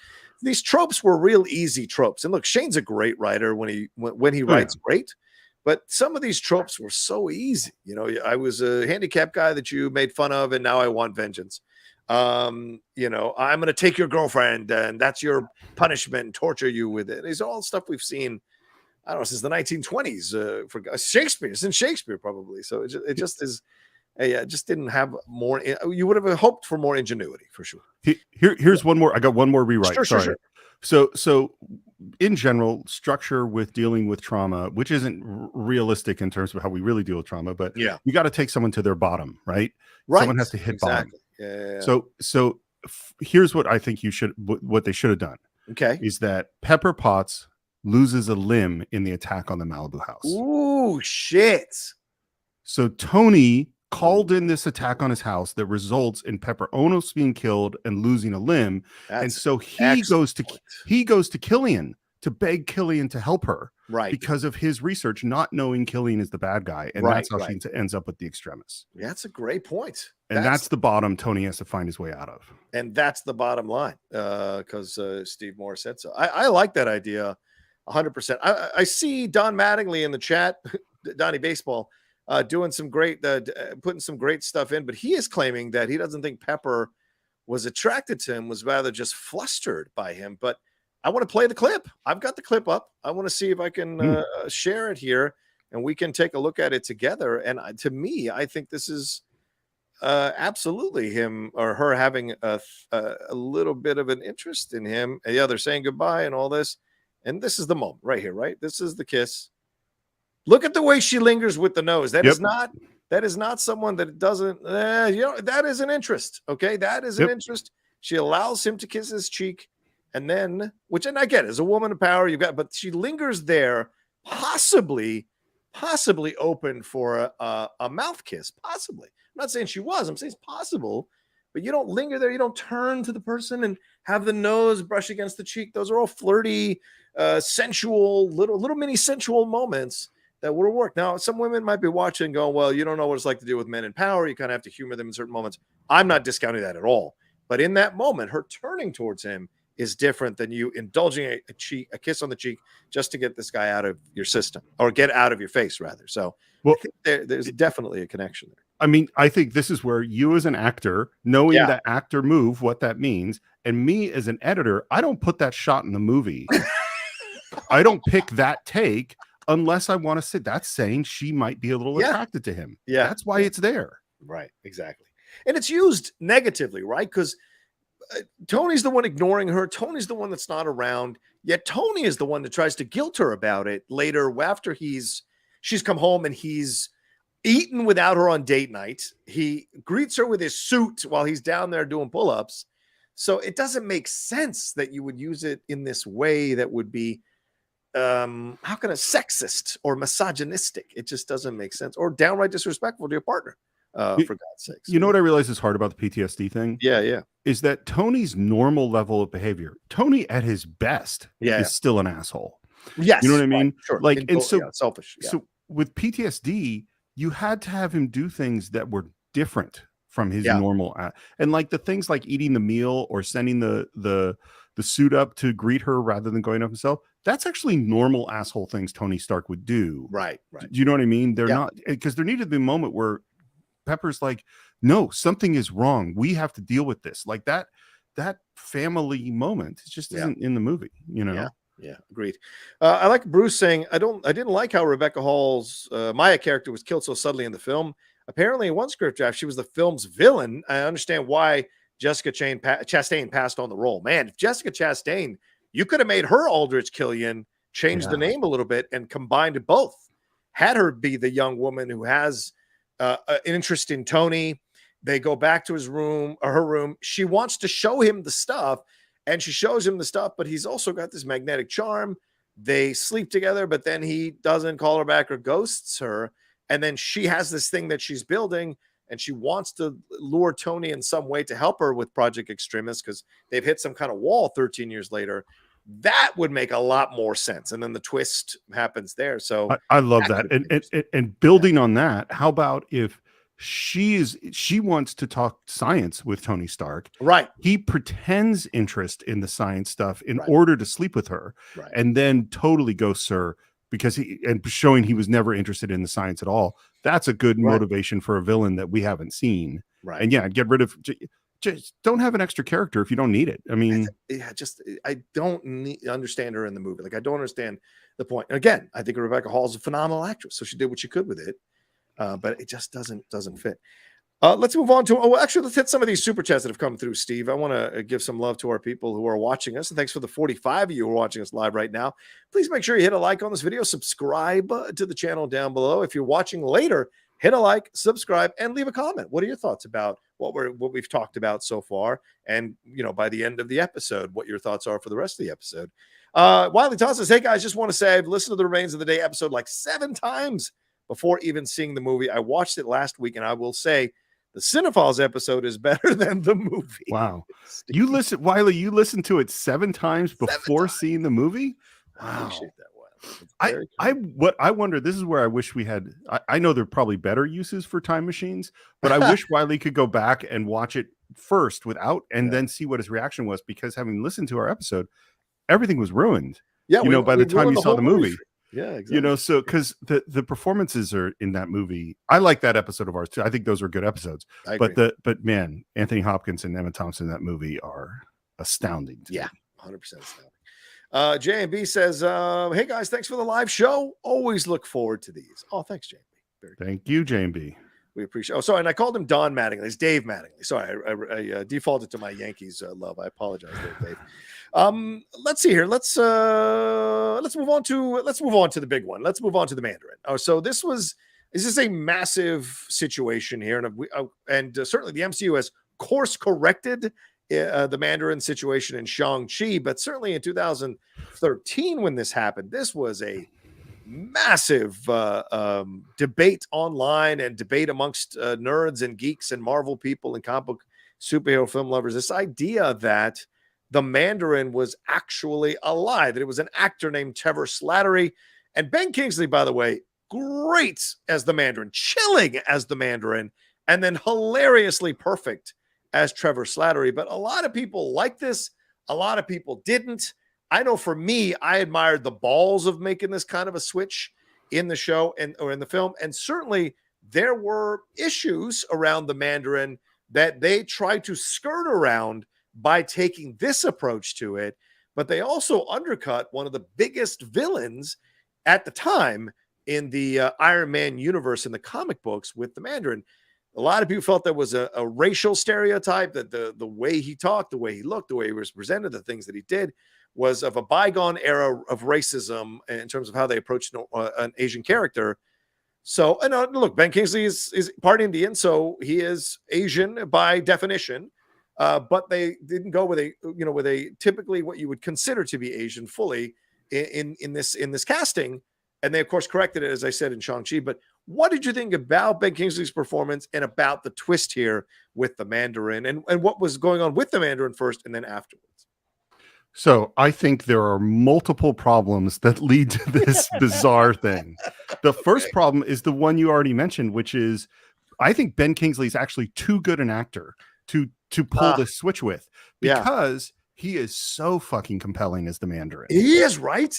Speaker 1: these tropes were real easy tropes. And look, Shane's a great writer when he writes great, but some of these tropes were so easy. I was a handicapped guy that you made fun of, and now I want vengeance. I'm going to take your girlfriend, and that's your punishment, and torture you with it. It's all stuff we've seen I don't know, since the 1920s. For Shakespeare, since Shakespeare probably. So it just is. Just didn't have more. You would have hoped for more ingenuity for sure.
Speaker 2: Here's one more. I got one more rewrite.
Speaker 1: Sure.
Speaker 2: So in general, structure with dealing with trauma, which isn't realistic in terms of how we really deal with trauma, but
Speaker 1: yeah,
Speaker 2: you got to take someone to their bottom, right?
Speaker 1: Right.
Speaker 2: Someone has to hit bottom.
Speaker 1: Yeah.
Speaker 2: So here's what I think what they should have done.
Speaker 1: Okay.
Speaker 2: Is that Pepper Potts loses a limb in the attack on the Malibu house.
Speaker 1: Ooh, shit.
Speaker 2: So Tony called in this attack on his house that results in Pepper almost being killed and losing a limb. And so he goes to Killian to beg Killian to help her,
Speaker 1: right?
Speaker 2: Because of his research, not knowing Killian is the bad guy, and that's how she ends up with the extremis.
Speaker 1: Yeah, that's a great point.
Speaker 2: And that's the bottom Tony has to find his way out of.
Speaker 1: And that's the bottom line, because Steve Moore said so. I like that idea 100%. I see Don Mattingly in the chat, Donnie Baseball, doing some great, putting some great stuff in, but he is claiming that he doesn't think Pepper was attracted to him, was rather just flustered by him. But I want to play the clip. I've got the clip up. I want to see if I can share it here, and we can take a look at it together. And to me, I think this is absolutely him or her having a little bit of an interest in him. And yeah, they're saying goodbye and all this. And this is the moment right here, right? This is the kiss. Look at the way she lingers with the nose. That is not someone that doesn't, that is an interest. Okay. That is an interest. She allows him to kiss his cheek. And then, and I get it, as a woman of power, but she lingers there, possibly open for a mouth kiss. Possibly. I'm not saying she was. I'm saying it's possible. But you don't linger there. You don't turn to the person and have the nose brush against the cheek. Those are all flirty, sensual, little mini sensual moments that would have worked. Now, some women might be watching and going, well, you don't know what it's like to deal with men in power. You kind of have to humor them in certain moments. I'm not discounting that at all. But in that moment, her turning towards him is different than you indulging a kiss on the cheek just to get this guy out of your system, or get out of your face, rather. So I think there's definitely a connection there.
Speaker 2: I mean, I think this is where you as an actor, knowing that actor move, what that means, and me as an editor, I don't put that shot in the movie. I don't pick that take unless I want to say that's saying she might be a little attracted to him. Yeah. That's why it's there.
Speaker 1: Right. Exactly. And it's used negatively, right? Because Tony's the one ignoring her. Tony's the one that's not around. Yet Tony is the one that tries to guilt her about it later after she's come home and he's eaten without her on date night. He greets her with his suit while he's down there doing pull-ups. So it doesn't make sense that you would use it in this way that would be sexist or misogynistic. It just doesn't make sense, or downright disrespectful to your partner, for God's sakes.
Speaker 2: You know what I realize is hard about the PTSD thing?
Speaker 1: Yeah.
Speaker 2: Is that Tony's normal level of behavior, Tony at his best is still an asshole.
Speaker 1: Yes.
Speaker 2: You know what I mean?
Speaker 1: Right, sure.
Speaker 2: Like, and so
Speaker 1: selfish. Yeah.
Speaker 2: So with PTSD, you had to have him do things that were different from his normal, and like the things like eating the meal or sending the suit up to greet her rather than going up himself. That's actually normal asshole things Tony Stark would do.
Speaker 1: Right.
Speaker 2: Do you know what I mean? They're not, because there needed to be a moment where Pepper's like, no, something is wrong. We have to deal with this. Like that family moment just isn't in the movie, you know?
Speaker 1: Yeah, agreed. I like Bruce saying, I didn't like how Rebecca Hall's Maya character was killed so suddenly in the film. Apparently in one script draft, she was the film's villain. I understand why Jessica Chastain passed on the role. Man, if Jessica Chastain, you could have made her Aldrich Killian, changed the name a little bit, and combined both. Had her be the young woman who has an interest in Tony. They go back to his room or her room. She wants to show him the stuff, and she shows him the stuff, but he's also got this magnetic charm. They sleep together, but then he doesn't call her back or ghosts her. And then she has this thing that she's building, and she wants to lure Tony in some way to help her with Project Extremis because they've hit some kind of wall 13 years later. That would make a lot more sense. And then the twist happens there. So
Speaker 2: I love that. And building on that, how about if she wants to talk science with Tony Stark.
Speaker 1: Right.
Speaker 2: He pretends interest in the science stuff in order to sleep with her, and then totally ghosts her because showing he was never interested in the science at all. That's a good motivation for a villain that we haven't seen.
Speaker 1: Right.
Speaker 2: And get rid of, just don't have an extra character if you don't need it. I mean,
Speaker 1: I don't understand her in the movie. Like, I don't understand the point. And again, I think Rebecca Hall is a phenomenal actress, so she did what she could with it, but it just doesn't fit. Let's move on to, actually, let's hit some of these super chats that have come through, Steve. I want to give some love to our people who are watching us. And thanks for the 45 of you who are watching us live right now. Please make sure you hit a like on this video, subscribe to the channel down below. If you're watching later, hit a like, subscribe, and leave a comment. What are your thoughts about what we've talked about so far? And, by the end of the episode, what your thoughts are for the rest of the episode. Wiley Todd says, hey guys, just want to say I've listened to the Remains of the Day episode like 7 times before even seeing the movie. I watched it last week, and I will say, the Cine-Files episode is better than the movie.
Speaker 2: Wow. Wiley, you listened to it 7 times before seeing the movie? Wow.
Speaker 1: I appreciate that,
Speaker 2: Wiley. I wonder, this is where I wish we had, I know there are probably better uses for time machines, but I wish Wiley could go back and watch it first without, and then see what his reaction was, because having listened to our episode, everything was ruined.
Speaker 1: Yeah.
Speaker 2: By the time you saw the movie.
Speaker 1: Yeah, exactly.
Speaker 2: So because the performances are in that movie. I like that episode of ours too. I think those are good episodes. But man, Anthony Hopkins and Emma Thompson in that movie are astounding.
Speaker 1: Yeah, 100% astounding. J&B says, hey guys, thanks for the live show. Always look forward to these. Oh, thanks, J&B.
Speaker 2: Thank you, J&B.
Speaker 1: We appreciate. Oh, sorry, and I called him Don Mattingly. It's Dave Mattingly. Sorry, I defaulted to my Yankees love. I apologize there, Dave. Let's see here. Let's move on to the big one. Let's move on to the Mandarin. So this is a massive situation here, and certainly the MCU has course corrected the Mandarin situation in Shang-Chi, but certainly in 2013 when this happened, this was a massive debate online and debate amongst nerds and geeks and Marvel people and comic book superhero film lovers. This idea that the Mandarin was actually alive, that it was an actor named Trevor Slattery. And Ben Kingsley, by the way, great as the Mandarin, chilling as the Mandarin, and then hilariously perfect as Trevor Slattery. But a lot of people like this. A lot of people didn't. I know for me, I admired the balls of making this kind of a switch in the show or in the film. And certainly there were issues around the Mandarin that they tried to skirt around by taking this approach to it. But they also undercut one of the biggest villains at the time in the Iron Man universe in the comic books with the Mandarin. A lot of people felt there was a racial stereotype, that the way he talked, the way he looked, the way he was presented, the things that he did was of a bygone era of racism in terms of how they approached an Asian character. So, and look, Ben Kingsley is part Indian, so he is Asian by definition. But they didn't go with a typically what you would consider to be Asian fully in this casting. And they, of course, corrected it, as I said, in Shang-Chi. But what did you think about Ben Kingsley's performance and about the twist here with the Mandarin and what was going on with the Mandarin first and then afterwards?
Speaker 2: So I think there are multiple problems that lead to this bizarre thing. The first problem is the one you already mentioned, which is I think Ben Kingsley is actually too good an actor to pull this switch with, because he is so fucking compelling as the Mandarin.
Speaker 1: He is, right?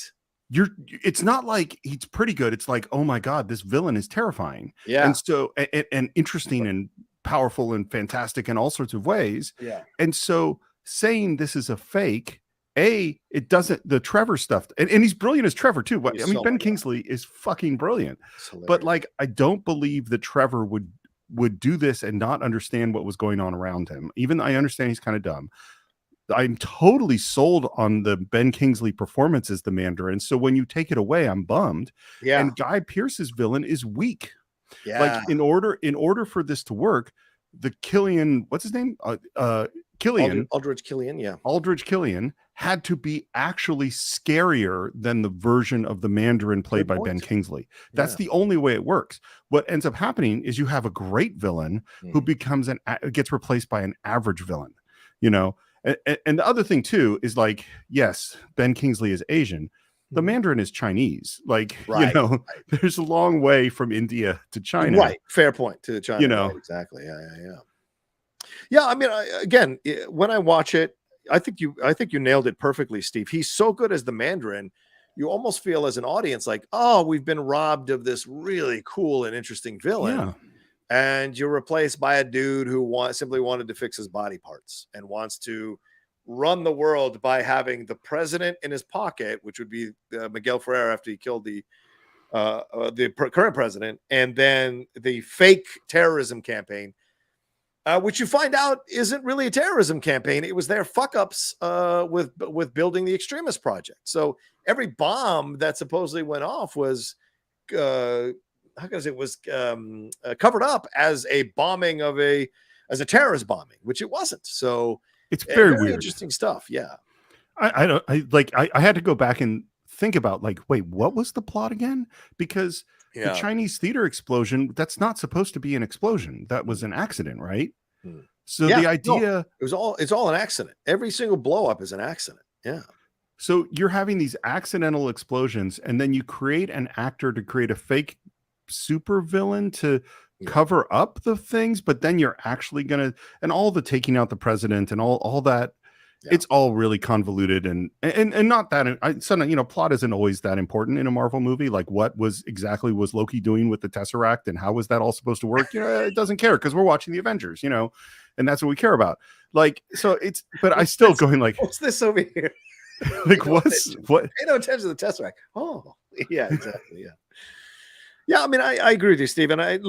Speaker 2: It's not like he's pretty good. It's like, oh my God, this villain is terrifying. Yeah. And so, and interesting and powerful and fantastic in all sorts of ways. Yeah. And so saying this is a fake, it doesn't, the Trevor stuff, and he's brilliant as Trevor too. I mean, Ben Kingsley is fucking brilliant, but like, I don't believe that Trevor would do this and not understand what was going on around him. Even I understand he's kind of dumb. I'm totally sold on the Ben Kingsley performance as the Mandarin. So when you take it away, I'm bummed. Yeah. And Guy Pearce's villain is weak. Yeah. Like in order for this to work, the Killian, what's his name? Killian.
Speaker 1: Aldrich Killian, yeah.
Speaker 2: Aldrich Killian had to be actually scarier than the version of the Mandarin played by Ben Kingsley. That's the only way it works. What ends up happening is you have a great villain who gets replaced by an average villain, And the other thing too is, like, yes, Ben Kingsley is Asian. The Mandarin is Chinese. Like, there's a long way from India to China.
Speaker 1: Right. Fair point to China. Right, exactly. Yeah. I mean, again, when I watch it, I think you nailed it perfectly, Steve. He's so good as the Mandarin. You almost feel as an audience like, oh, we've been robbed of this really cool and interesting villain. Yeah. And you're replaced by a dude who simply wanted to fix his body parts and wants to run the world by having the president in his pocket, which would be Miguel Ferrer after he killed the current president, and then the fake terrorism campaign, which you find out isn't really a terrorism campaign. It was their fuck ups with building the extremist project. So every bomb that supposedly went off was covered up as a bombing as a terrorist bombing, which it wasn't. So
Speaker 2: it's very weird,
Speaker 1: interesting stuff. Yeah,
Speaker 2: I had to go back and think about, like, wait, what was the plot again? Because the Chinese theater explosion, that's not supposed to be an explosion. That was an accident, right? So the idea,
Speaker 1: it's all an accident. Every single blow up is an accident. Yeah.
Speaker 2: So you're having these accidental explosions, and then you create an actor to create a fake super villain to cover up the things, but then you're actually gonna, and all the taking out the president and all that. It's all really convoluted and not that. Sometimes, plot isn't always that important in a Marvel movie. Like, what was Loki doing with the Tesseract, and how was that all supposed to work? It doesn't care, because we're watching the Avengers, and that's what we care about. Like, so it's, but I still going like,
Speaker 1: what's this over here?
Speaker 2: Like, what? Pay
Speaker 1: no attention to the Tesseract. Oh, yeah, exactly. Yeah. Yeah, I mean, I agree with you, Steve. And I'm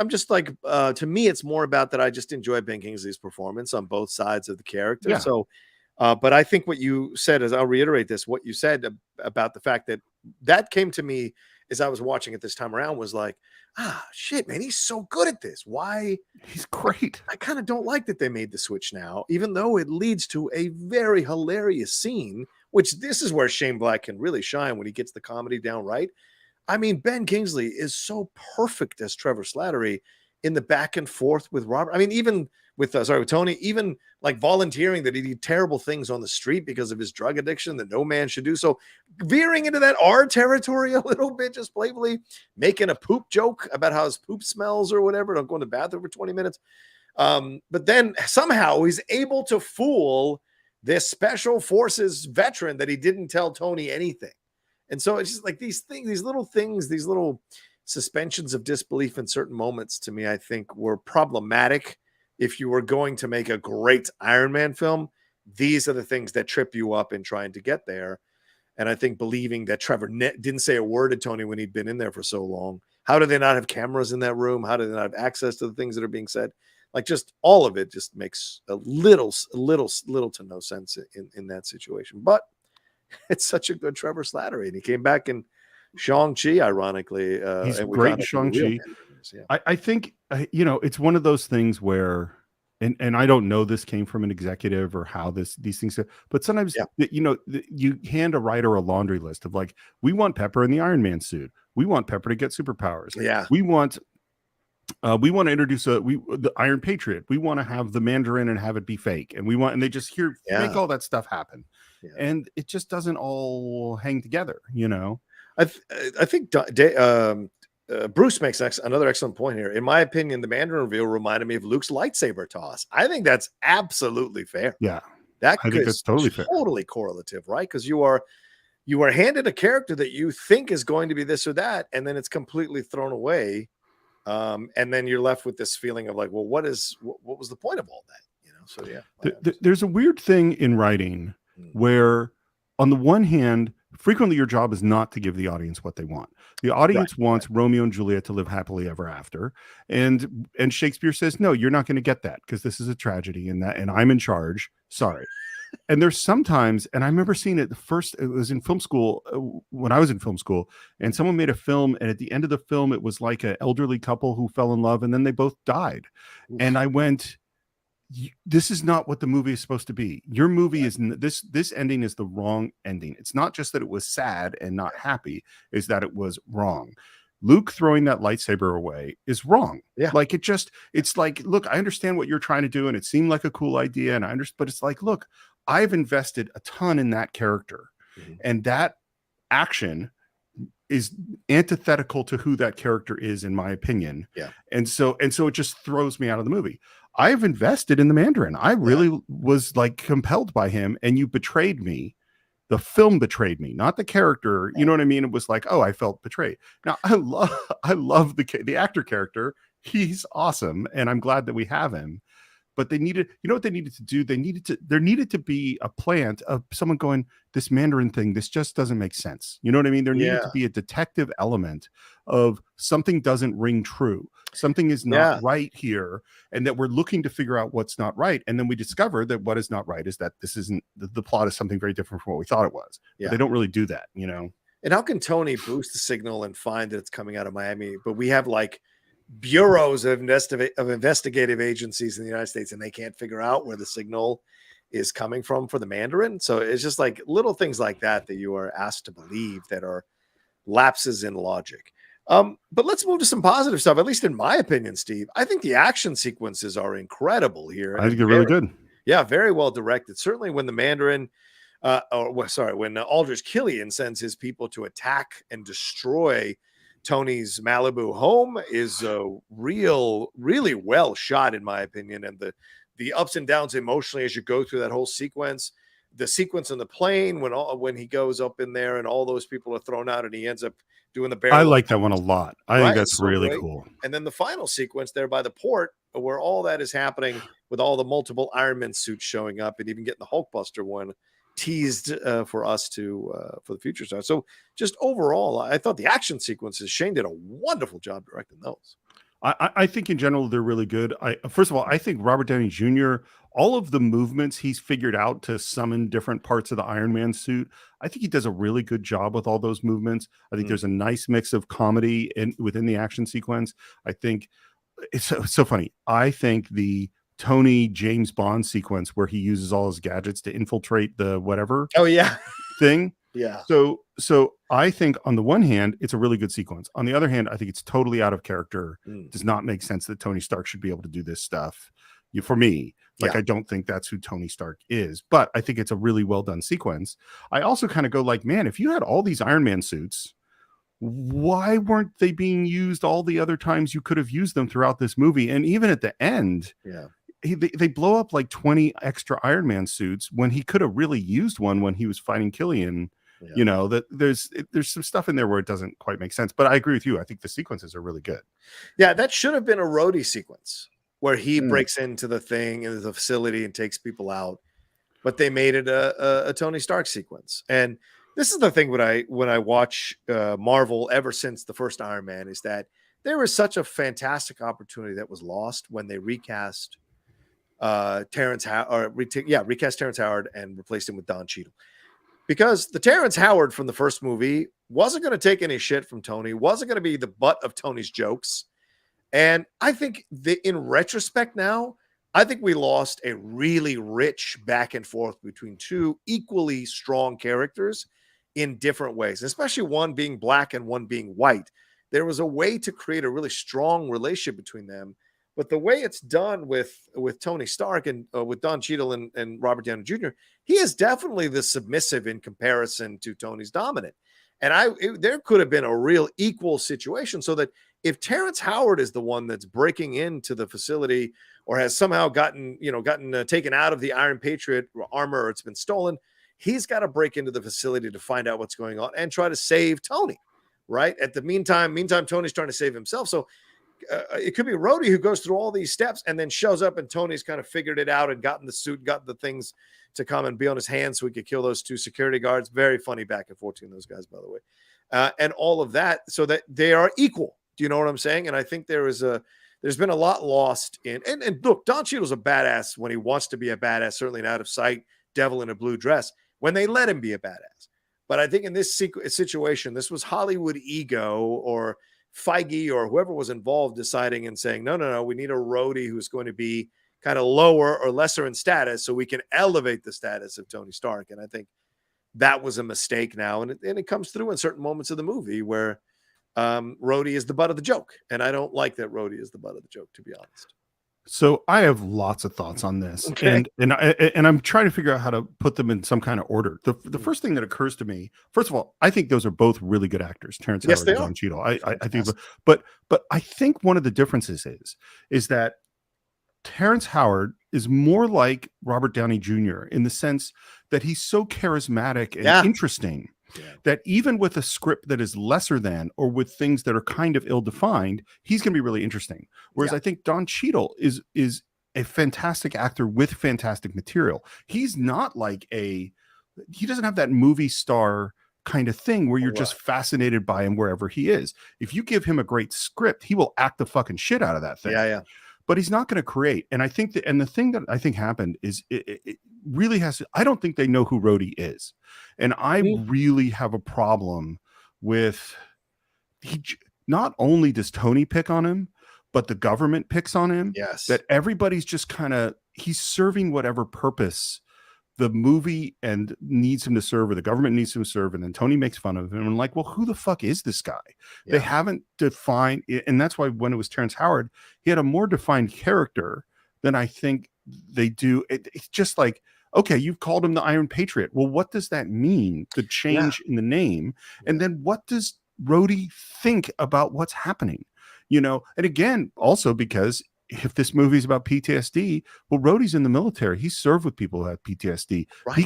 Speaker 1: just like, to me, it's more about that I just enjoy Ben Kingsley's performance on both sides of the character. Yeah. So, but I think what you said, as I'll reiterate this, what you said about the fact that came to me as I was watching it this time around was like, shit, man, he's so good at this. Why?
Speaker 2: He's great.
Speaker 1: I kind of don't like that they made the switch now, even though it leads to a very hilarious scene, which this is where Shane Black can really shine when he gets the comedy down right. I mean, Ben Kingsley is so perfect as Trevor Slattery in the back and forth with Robert. I mean, even with Tony, even like volunteering that he did terrible things on the street because of his drug addiction that no man should do. So veering into that R territory a little bit, just playfully making a poop joke about how his poop smells or whatever. Don't go in the bathroom for 20 minutes. But then somehow he's able to fool this special forces veteran that he didn't tell Tony anything. And so it's just like these little suspensions of disbelief in certain moments, to me, I think were problematic. If you were going to make a great Iron Man film, these are the things that trip you up in trying to get there. And I think believing that Trevor didn't say a word to Tony when he'd been in there for so long. How do they not have cameras in that room? How do they not have access to the things that are being said? Like, just all of it just makes a little to no sense in that situation. But it's such a good Trevor Slattery, and he came back in Shang-Chi, ironically.
Speaker 2: He's great Shang-Chi. Yeah. I think, it's one of those things where, and I don't know this came from an executive or how these things, but sometimes, you hand a writer a laundry list of like, we want Pepper in the Iron Man suit. We want Pepper to get superpowers.
Speaker 1: Yeah.
Speaker 2: We want to introduce the Iron Patriot. We want to have the Mandarin and have it be fake. And they just make all that stuff happen. Yeah. And it just doesn't all hang together,
Speaker 1: I think Bruce makes another excellent point here. In my opinion, the Mandarin reveal reminded me of Luke's lightsaber toss. I think that's absolutely fair.
Speaker 2: Yeah,
Speaker 1: I think that's totally correlative, right? Because you are handed a character that you think is going to be this or that, and then it's completely thrown away, and then you're left with this feeling of like, well, what was the point of all that? So yeah,
Speaker 2: there's a weird thing in writing where, on the one hand, frequently your job is not to give the audience what they want. The audience wants Romeo and Juliet to live happily ever after, and Shakespeare says, no, you're not going to get that because this is a tragedy, and I'm in charge. Sorry. And there's sometimes, and I remember seeing it it was in film school, when I was in film school, and someone made a film, and at the end of the film, it was like an elderly couple who fell in love, and then they both died. Oof. And I went, this is not what the movie is supposed to be. Your movie is this ending is the wrong ending. It's not just that it was sad and not happy, is that it was wrong. Luke throwing that lightsaber away is wrong.
Speaker 1: Yeah.
Speaker 2: Like, it's like, look, I understand what you're trying to do, and it seemed like a cool idea, and I understand, but it's like, look, I've invested a ton in that character, and that action is antithetical to who that character is, in my opinion.
Speaker 1: Yeah.
Speaker 2: And so it just throws me out of the movie. I've invested in the Mandarin. I really was like compelled by him, and you betrayed me. The film betrayed me, not the character. You know what I mean? It was like, oh, I felt betrayed. Now I love the actor character. He's awesome, and I'm glad that we have him. but they needed, you know what they needed to do? There needed to be a plant of someone going, this Mandarin thing, this just doesn't make sense. You know what I mean? There needed to be a detective element of something doesn't ring true. Something is not right here, and that we're looking to figure out what's not right. And then we discover that what is not right is that this isn't, the plot is something very different from what we thought it was. But they don't really do that, you know?
Speaker 1: And how can Tony boost the signal and find that it's coming out of Miami? But we have like bureaus of investigative agencies in the United States, and they can't figure out where the signal is coming from for the Mandarin. So it's just like little things like that you are asked to believe that are lapses in logic. But let's move to some positive stuff, at least in my opinion, Steve. I think the action sequences are incredible here.
Speaker 2: I think they're really good.
Speaker 1: Yeah, very well directed. Certainly when the Mandarin, when Aldrich Killian sends his people to attack and destroy Tony's Malibu home is really well shot, in my opinion. And the ups and downs emotionally as you go through that whole sequence, the sequence on the plane when he goes up in there and all those people are thrown out and he ends up doing the barrel.
Speaker 2: I like that one a lot. I think that's really cool.
Speaker 1: And then the final sequence there by the port where all that is happening with all the multiple Iron Man suits showing up and even getting the Hulkbuster one teased for us for the future star. So just overall, I thought the action sequences, Shane did a wonderful job directing those.
Speaker 2: I think in general they're really good. First of all, I think Robert Downey Jr., all of the movements he's figured out to summon different parts of the Iron Man suit, I think he does a really good job with all those movements. I think there's a nice mix of comedy within the action sequence. I think it's so funny. I think the Tony James Bond sequence where he uses all his gadgets to infiltrate the whatever thing.
Speaker 1: Yeah.
Speaker 2: So I think on the one hand, it's a really good sequence. On the other hand, I think it's totally out of character. Does not make sense that Tony Stark should be able to do this stuff. For me, I don't think that's who Tony Stark is, but I think it's a really well done sequence. I also kind of go like, man, if you had all these Iron Man suits, why weren't they being used all the other times you could have used them throughout this movie? And even at the end, they blow up like 20 extra Iron Man suits when he could have really used one when he was fighting Killian. You know, that there's some stuff in there where it doesn't quite make sense, but I agree with you. I think the sequences are really good.
Speaker 1: Yeah, that should have been a Rhodey sequence where he breaks into the thing in the facility and takes people out, but they made it a Tony Stark sequence. And this is the thing when I watch Marvel ever since the first Iron Man is that there was such a fantastic opportunity that was lost when they recast Terrence Howard and replaced him with Don Cheadle. Because the Terrence Howard from the first movie wasn't going to take any shit from Tony, wasn't going to be the butt of Tony's jokes. And I think in retrospect now, I think we lost a really rich back and forth between two equally strong characters in different ways, especially one being black and one being white. There was a way to create a really strong relationship between them. But the way it's done with Tony Stark and with Don Cheadle and Robert Downey Jr., he is definitely the submissive in comparison to Tony's dominant. And there could have been a real equal situation so that if Terrence Howard is the one that's breaking into the facility or has somehow gotten taken out of the Iron Patriot armor or it's been stolen, he's got to break into the facility to find out what's going on and try to save Tony, right? At the meantime, Tony's trying to save himself. So it could be Rhodey who goes through all these steps and then shows up and Tony's kind of figured it out and gotten the suit, got the things to come and be on his hands so he could kill those two security guards. Very funny back and forth between those guys, by the way. And all of that so that they are equal. Do you know what I'm saying? And I think there's been a lot lost in, and look, Don Cheadle's a badass when he wants to be a badass, certainly an out of sight devil in a blue dress when they let him be a badass. But I think in this situation, this was Hollywood ego or Feige or whoever was involved deciding and saying, no, we need a Rhodey who's going to be kind of lower or lesser in status so we can elevate the status of Tony Stark. And I think that was a mistake now. And it comes through in certain moments of the movie where Rhodey is the butt of the joke. And I don't like that Rhodey is the butt of the joke, to be honest.
Speaker 2: So I have lots of thoughts on this,
Speaker 1: okay.
Speaker 2: and I'm trying to figure out how to put them in some kind of order. The first thing that occurs to me, first of all, I think those are both really good actors, Terrence Howard and Don Cheadle. I think, but I think one of the differences is that Terrence Howard is more like Robert Downey Jr. in the sense that he's so charismatic and interesting. Yeah. That even with a script that is lesser than or with things that are kind of ill-defined, he's going to be really interesting. Whereas I think Don Cheadle is a fantastic actor with fantastic material. He's not like he doesn't have that movie star kind of thing where you're just fascinated by him wherever he is. If you give him a great script, he will act the fucking shit out of that thing.
Speaker 1: Yeah.
Speaker 2: But he's not going to create. And I think and the thing that I think happened is it really has to, I don't think they know who Rhodey is. And I really have a problem with, not only does Tony pick on him, but the government picks on him.
Speaker 1: Yes.
Speaker 2: That everybody's just kind of, he's serving whatever purpose the movie and needs him to serve, or the government needs him to serve. And then Tony makes fun of him. And I'm like, well, who the fuck is this guy? Yeah. They haven't defined it. And that's why when it was Terrence Howard, he had a more defined character than I think they do. It's just like, okay, you've called him the Iron Patriot. Well, what does that mean? The change in the name. And then what does Rhodey think about what's happening? You know, and again, also because if this movie is about PTSD, well, Rhodey's in the military. He served with people who had PTSD. Right.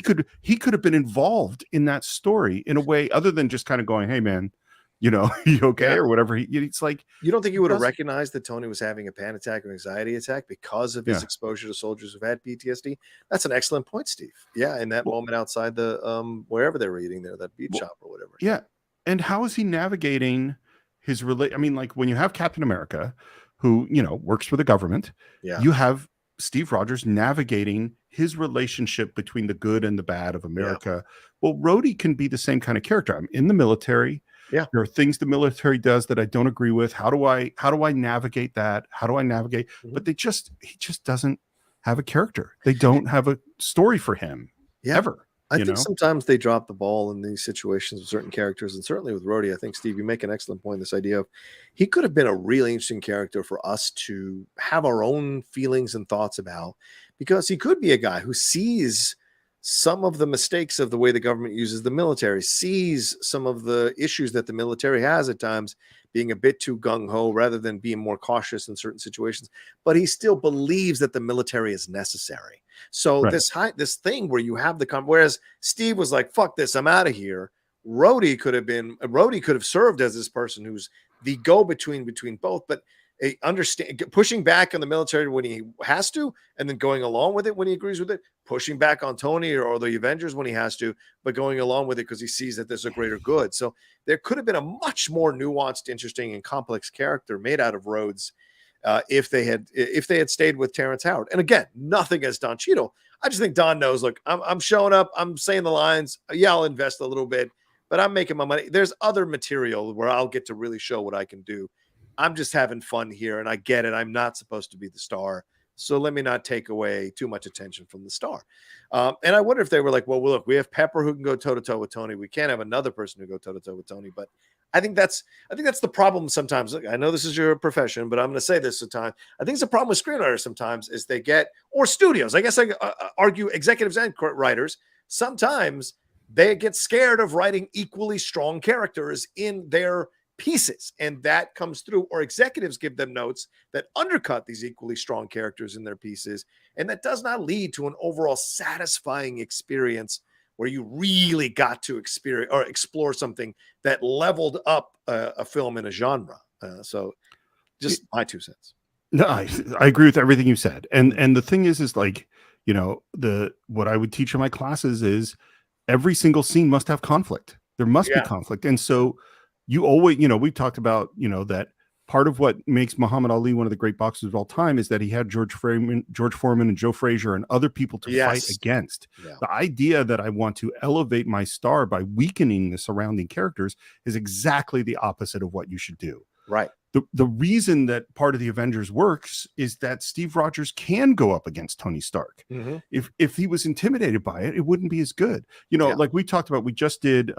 Speaker 2: He could have been involved in that story in a way other than just kind of going, "Hey, man, you know, you okay?" or whatever. It's like,
Speaker 1: you don't think you would have recognized that Tony was having a panic attack or anxiety attack because of his exposure to soldiers who've had PTSD? That's an excellent point, Steve. Yeah, in that moment outside the wherever they were eating there, that beach shop or whatever.
Speaker 2: Yeah, and how is he navigating his I mean, like when you have Captain America, who, you know, works for the government, you have Steve Rogers navigating his relationship between the good and the bad of America. Well, Rhodey can be the same kind of character. I'm in the military. There are things the military does that I don't agree with. How do I navigate that? How do I navigate? But he just doesn't have a character. They don't have a story for him ever.
Speaker 1: I think sometimes they drop the ball in these situations with certain characters, and certainly with Rhodey. I think, Steve, you make an excellent point. This idea of he could have been a really interesting character for us to have our own feelings and thoughts about, because he could be a guy who sees some of the mistakes of the way the government uses the military, sees some of the issues that the military has at times, being a bit too gung-ho rather than being more cautious in certain situations, but he still believes that the military is necessary. So this thing where you have whereas Steve was like, fuck this, I'm out of here. Rhodey could have served as this person who's the go-between between both, but pushing back on the military when he has to, and then going along with it when he agrees with it, pushing back on Tony or the Avengers when he has to, but going along with it because he sees that there's a greater good. So there could have been a much more nuanced, interesting, and complex character made out of Rhodes if they had stayed with Terrence Howard. And again, nothing against Don Cheadle. I just think Don knows, look, I'm showing up, I'm saying the lines. Yeah, I'll invest a little bit, but I'm making my money. There's other material where I'll get to really show what I can do. I'm just having fun here, and I get it. I'm not supposed to be the star, so let me not take away too much attention from the star. And I wonder if they were like, well, look, we have Pepper who can go toe-to-toe with Tony. We can't have another person who go toe-to-toe with Tony. But I think that's the problem sometimes. Look, I know this is your profession, but I'm going to say this sometimes. I think it's a problem with screenwriters sometimes is they or studios. I guess I argue executives and writers. Sometimes they get scared of writing equally strong characters in their pieces, and that comes through, or executives give them notes that undercut these equally strong characters in their pieces, and that does not lead to an overall satisfying experience where you really got to experience or explore something that leveled up a film in a genre. So just my 2 cents.
Speaker 2: No, I agree with everything you said. And the thing is like, you know, what I would teach in my classes is every single scene must have conflict. There must be conflict. And so you always, you know, we talked about, you know, that part of what makes Muhammad Ali one of the great boxers of all time is that he had George Foreman and Joe Frazier and other people to fight against. The idea that I want to elevate my star by weakening the surrounding characters is exactly the opposite of what you should do.
Speaker 1: Right.
Speaker 2: The reason that part of the Avengers works is that Steve Rogers can go up against Tony Stark. If he was intimidated by it, it wouldn't be as good. You know, like we talked about, we just did,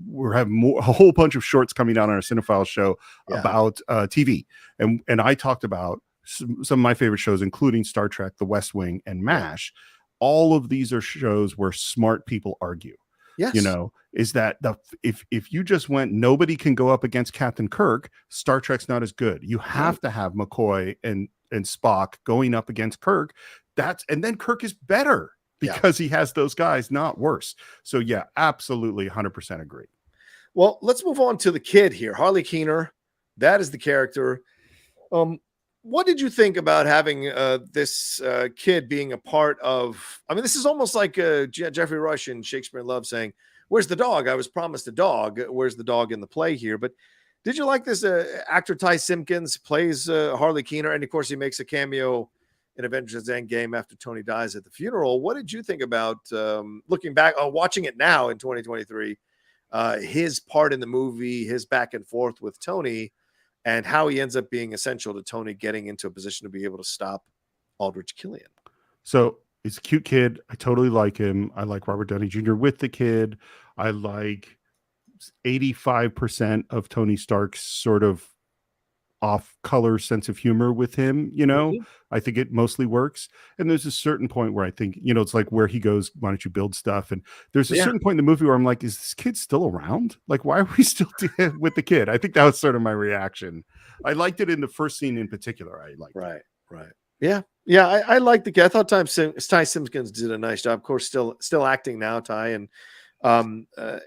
Speaker 2: we're having a whole bunch of shorts coming out on our Cine-Files show about TV. And I talked about some of my favorite shows, including Star Trek, The West Wing, and MASH. All of these are shows where smart people argue.
Speaker 1: Yes.
Speaker 2: You know, is that if you just went, nobody can go up against Captain Kirk, Star Trek's not as good. You have to have McCoy and Spock going up against Kirk. And then Kirk is better because he has those guys, not worse. So yeah, absolutely 100% agree.
Speaker 1: Well, let's move on to the kid here. Harley Keener. That is the character. what did you think about having this kid being a part of? I mean, this is almost like Jeffrey Rush in Shakespeare in Love saying, "Where's the dog? I was promised a dog. Where's the dog in the play here?" But did you like this actor Ty Simpkins plays Harley Keener, and of course he makes a cameo in Avengers Endgame after Tony dies at the funeral. What did you think about looking back, watching it now in 2023? His part in the movie, his back and forth with Tony, and how he ends up being essential to Tony getting into a position to be able to stop Aldrich Killian.
Speaker 2: So he's a cute kid. I totally like him. I like Robert Downey Jr. with the kid. I like 85% of Tony Stark's sort of off color sense of humor with him. I think it mostly works. And there's a certain point where I think, it's like where he goes, why don't you build stuff? And there's a certain point in the movie where I'm like, is this kid still around? Like, why are we still with the kid? I think that was sort of my reaction. I liked it in the first scene in particular. I liked it.
Speaker 1: Right. Yeah. I liked the kid. I thought Ty Simpkins did a nice job. Of course, still acting now, Ty, and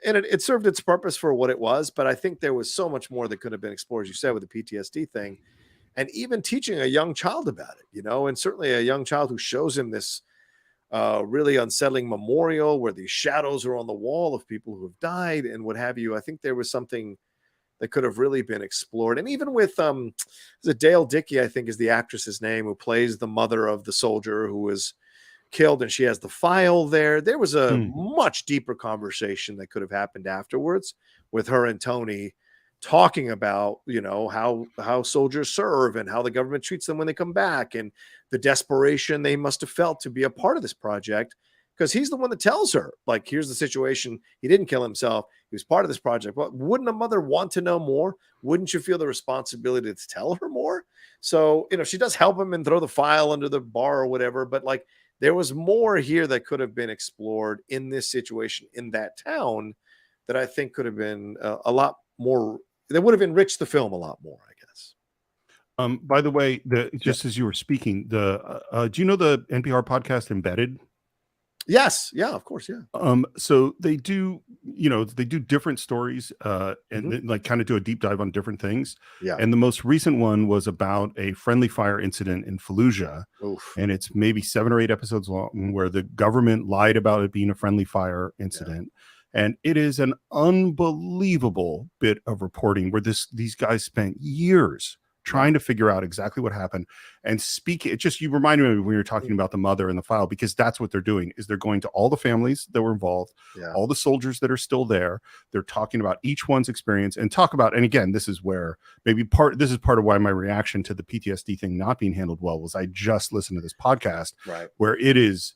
Speaker 1: it served its purpose for what it was. But I think there was so much more that could have been explored, as you said, with the PTSD thing, and even teaching a young child about it, and certainly a young child who shows him this really unsettling memorial where these shadows are on the wall of people who have died and what have you. I think there was something that could have really been explored. And even with Dale Dickey, I think is the actress's name, who plays the mother of the soldier who was killed, and she has the file there. There was a much deeper conversation that could have happened afterwards with her and Tony talking about, how soldiers serve and how the government treats them when they come back, and the desperation they must have felt to be a part of this project. Because he's the one that tells her, like, here's the situation. He didn't kill himself. He was part of this project. But wouldn't a mother want to know more? Wouldn't you feel the responsibility to tell her more? So, she does help him and throw the file under the bar or whatever. But like, there was more here that could have been explored in this situation in that town that I think could have been a lot more. That would have enriched the film a lot more, I guess.
Speaker 2: By the way, just as you were speaking, do you know the NPR podcast Embedded?
Speaker 1: Yes. Yeah, of course. Yeah.
Speaker 2: So they do, they do different stories, and they, like, kind of do a deep dive on different things.
Speaker 1: Yeah.
Speaker 2: And the most recent one was about a friendly fire incident in Fallujah.
Speaker 1: Oof.
Speaker 2: And it's maybe 7 or 8 episodes long, where the government lied about it being a friendly fire incident. Yeah. And it is an unbelievable bit of reporting where these guys spent years trying to figure out exactly what happened and speak. It just, you reminded me when you were talking about the mother and the file, because that's what they're doing, is they're going to all the families that were involved, all the soldiers that are still there. They're talking about each one's experience and and again, this is where this is part of why my reaction to the PTSD thing not being handled well was I just listened to this podcast where it is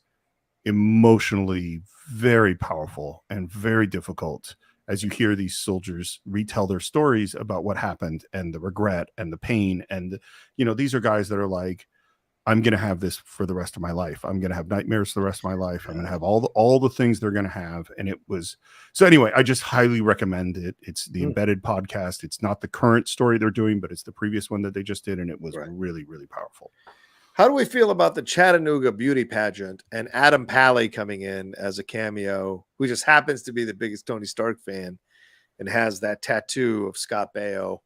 Speaker 2: emotionally very powerful and very difficult as you hear these soldiers retell their stories about what happened and the regret and the pain. And, these are guys that are like, I'm going to have this for the rest of my life. I'm going to have nightmares for the rest of my life. I'm going to have all the things they're going to have. And it was, so anyway, I just highly recommend it. It's the Embedded podcast. It's not the current story they're doing, but it's the previous one that they just did. And it was really, really powerful.
Speaker 1: How do we feel about the Chattanooga beauty pageant and Adam Pally coming in as a cameo, who just happens to be the biggest Tony Stark fan and has that tattoo of Scott Baio,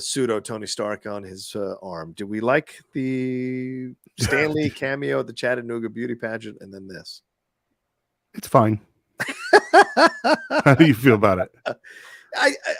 Speaker 1: pseudo Tony Stark, on his arm? Do we like the Stanley cameo at the Chattanooga beauty pageant and then this?
Speaker 2: It's fine. How do you feel about it?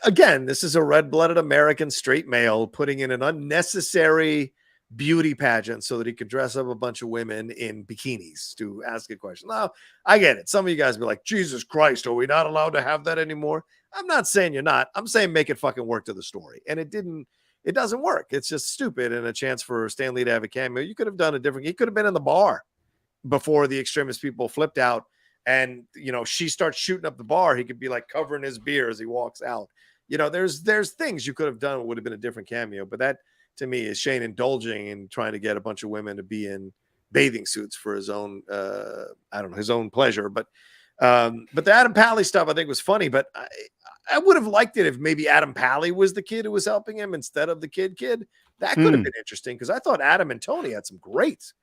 Speaker 1: Again, this is a red-blooded American straight male putting in an unnecessary beauty pageant so that he could dress up a bunch of women in bikinis to ask a question. Now, I get it. Some of you guys be like, Jesus Christ, are we not allowed to have that anymore? I'm not saying you're not. I'm saying make it fucking work to the story. And it doesn't work. It's just stupid. And a chance for Stan Lee to have a cameo. You could have done he could have been in the bar before the extremist people flipped out and, she starts shooting up the bar. He could be like covering his beer as he walks out. There's things you could have done. It would have been a different cameo, but that, to me, is Shane indulging in trying to get a bunch of women to be in bathing suits for his own, his own pleasure. But the Adam Pally stuff I think was funny, but I would have liked it if maybe Adam Pally was the kid who was helping him instead of the kid. That could have been interesting, because I thought Adam and Tony had some great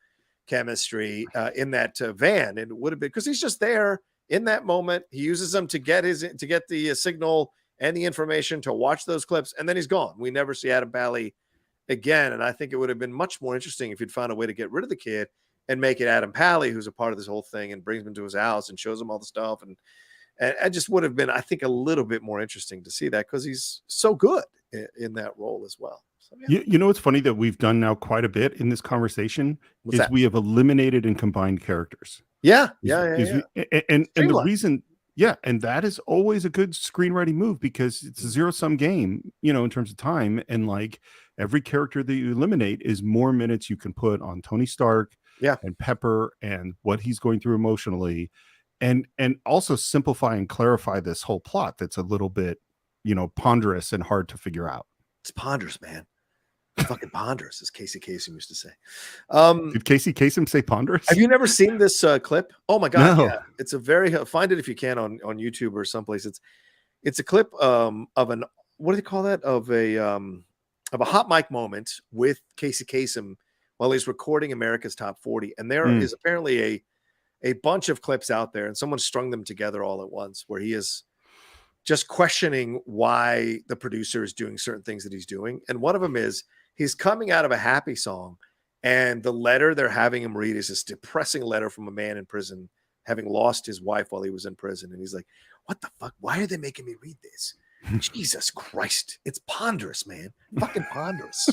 Speaker 1: chemistry in that van. And it would have been, because he's just there in that moment. He uses them to get the signal and the information to watch those clips, and then he's gone. We never see Adam Pally again. And I think it would have been much more interesting if you'd found a way to get rid of the kid and make it Adam Pally, who's a part of this whole thing, and brings him to his house and shows him all the stuff. And it just would have been, I think, a little bit more interesting to see that, because he's so good in that role as well. So, yeah.
Speaker 2: You know what's funny that we've done now quite a bit in this conversation is we have eliminated and combined characters.
Speaker 1: And
Speaker 2: the reason, and that is always a good screenwriting move, because it's a zero-sum game, you know, in terms of time, and like every character that you eliminate is more minutes you can put on Tony Stark, and Pepper, and what he's going through emotionally, and also simplify and clarify this whole plot that's a little bit, you know, ponderous and hard to figure out.
Speaker 1: It's ponderous, man. Fucking ponderous, as Casey Kasem used to say.
Speaker 2: Did Casey Kasem say ponderous?
Speaker 1: Have you never seen this clip? Oh my god,
Speaker 2: no.
Speaker 1: Yeah. It's a very, find it if you can on YouTube or someplace. It's a clip of an, what do they call that, of a hot mic moment with Casey Kasem while he's recording America's Top 40, and there is apparently a bunch of clips out there, and someone strung them together all at once, where he is just questioning why the producer is doing certain things that he's doing. And one of them is he's coming out of a happy song, and the letter they're having him read is this depressing letter from a man in prison, having lost his wife while he was in prison. And he's like, what the fuck? Why are they making me read this? Jesus Christ. It's ponderous, man. Fucking ponderous.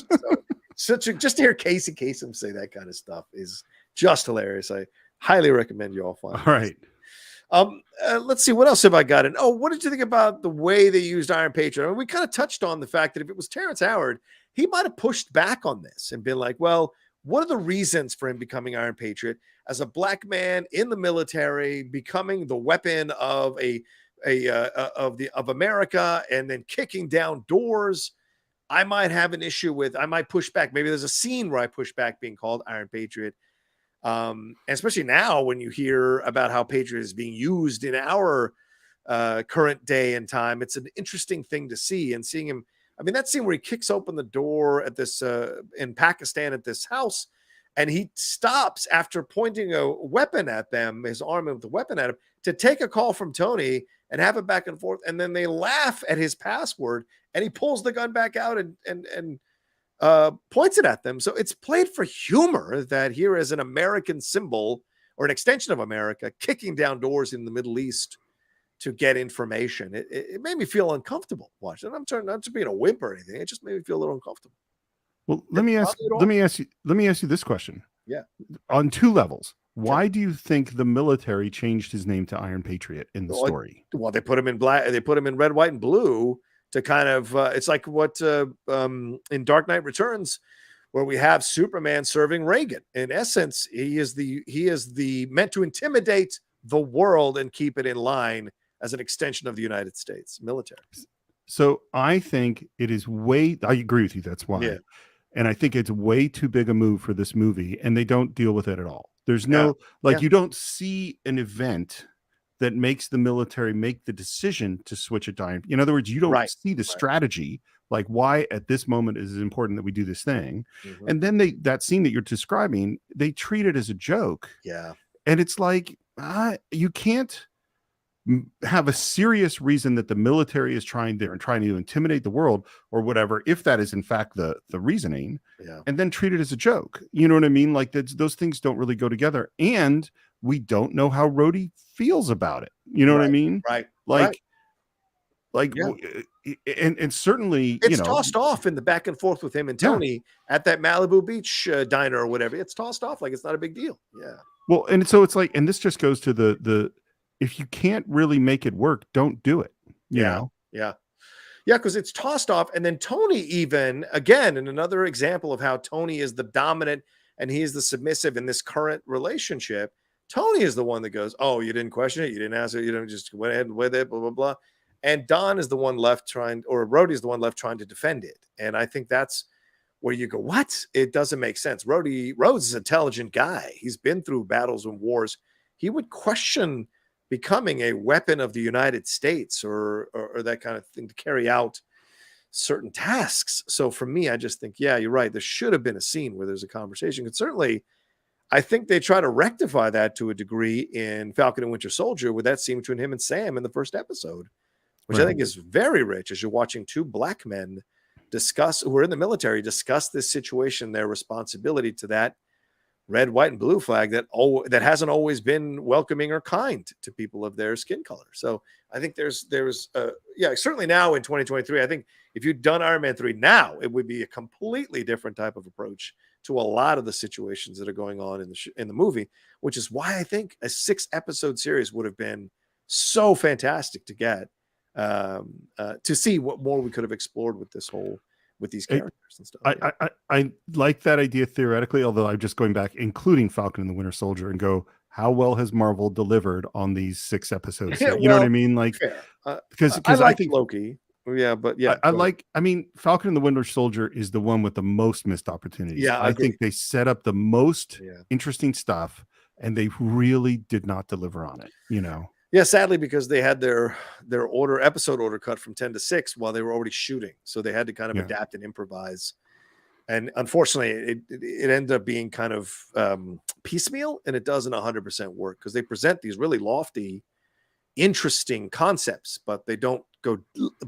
Speaker 1: So, just to hear Casey Kasem say that kind of stuff is just hilarious. I highly recommend you all find it.
Speaker 2: All right.
Speaker 1: Let's see, what else have I got in? Oh, what did you think about the way they used Iron Patriot? I mean, we kind of touched on the fact that if it was Terrence Howard, he might have pushed back on this and been like, well, what are the reasons for him becoming Iron Patriot as a black man in the military, becoming the weapon of of America, and then kicking down doors? I might have an issue with, I might push back. Maybe there's a scene where I push back being called Iron Patriot. And especially now when you hear about how Patriot is being used in our current day and time, it's an interesting thing to see. And seeing him, I mean, that scene where he kicks open the door at this in Pakistan at this house, and he stops after pointing a weapon at them, his arm with the weapon at him, to take a call from Tony and have it back and forth. And then they laugh at his password, and he pulls the gun back out and points it at them. So it's played for humor that here is an American symbol, or an extension of America, kicking down doors in the Middle East to get information. It made me feel uncomfortable watching. I'm trying not to be a wimp or anything. It just made me feel a little uncomfortable.
Speaker 2: Well, let me ask you this question.
Speaker 1: Yeah.
Speaker 2: On two levels. Why do you think the military changed his name to Iron Patriot in the story?
Speaker 1: Well, they put him in black. They put him in red, white, and blue to kind of, it's like what in Dark Knight Returns, where we have Superman serving Reagan. In essence, he is the meant to intimidate the world and keep it in line as an extension of the United States military.
Speaker 2: So I think it is I agree with you. That's why. Yeah. And I think it's way too big a move for this movie, and they don't deal with it at all. There's no, you don't see an event that makes the military make the decision to switch it to Iron. In other words, you don't see the strategy, like why at this moment is it important that we do this thing. Mm-hmm. And then that scene that you're describing, they treat it as a joke.
Speaker 1: Yeah.
Speaker 2: And it's like, you can't have a serious reason that the military is trying to intimidate the world or whatever, if that is in fact the reasoning, and then treat it as a joke. You know what I mean? Like those things don't really go together, and we don't know how Rhodey feels about it. You know what I mean?
Speaker 1: Right.
Speaker 2: And certainly
Speaker 1: it's tossed off in the back and forth with him and Tony at that Malibu Beach diner or whatever. It's tossed off like it's not a big deal. Yeah.
Speaker 2: Well, and so it's like, and this just goes to the if you can't really make it work, don't do it. You know?
Speaker 1: Yeah. Because it's tossed off. And then Tony, even again, in another example of how Tony is the dominant and he is the submissive in this current relationship, Tony is the one that goes, oh, you didn't question it. You didn't ask it. You didn't just went ahead with it, blah, blah, blah. And Don is the one left Rhodey is the one left trying to defend it. And I think that's where you go, what? It doesn't make sense. Rhodes is an intelligent guy. He's been through battles and wars. He would question becoming a weapon of the United States or that kind of thing to carry out certain tasks. So for me, I just think, you're right. There should have been a scene where there's a conversation. And certainly, I think they try to rectify that to a degree in Falcon and Winter Soldier with that scene between him and Sam in the first episode, which I think is very rich as you're watching two black men who are in the military, discuss this situation, their responsibility to that red, white, and blue flag that hasn't always been welcoming or kind to people of their skin color. So I think there's certainly now in 2023, I think if you'd done Iron Man 3 now, it would be a completely different type of approach to a lot of the situations that are going on in the movie, which is why I think a 6-episode series would have been so fantastic to get, to see what more we could have explored with these characters and stuff.
Speaker 2: I like that idea theoretically, although I'm just going back, including Falcon and the Winter Soldier, and go, how well has Marvel delivered on these 6 episodes? You know what I mean? Like, because I think
Speaker 1: Loki. Yeah, but yeah,
Speaker 2: I mean, Falcon and the Winter Soldier is the one with the most missed opportunities.
Speaker 1: Yeah,
Speaker 2: I think they set up the most interesting stuff, and they really did not deliver on it. You know.
Speaker 1: Yeah, sadly, because they had their episode order cut from 10 to 6 while they were already shooting, so they had to kind of adapt and improvise. And unfortunately, it ended up being kind of piecemeal, and it doesn't 100% work because they present these really lofty, interesting concepts, but they don't go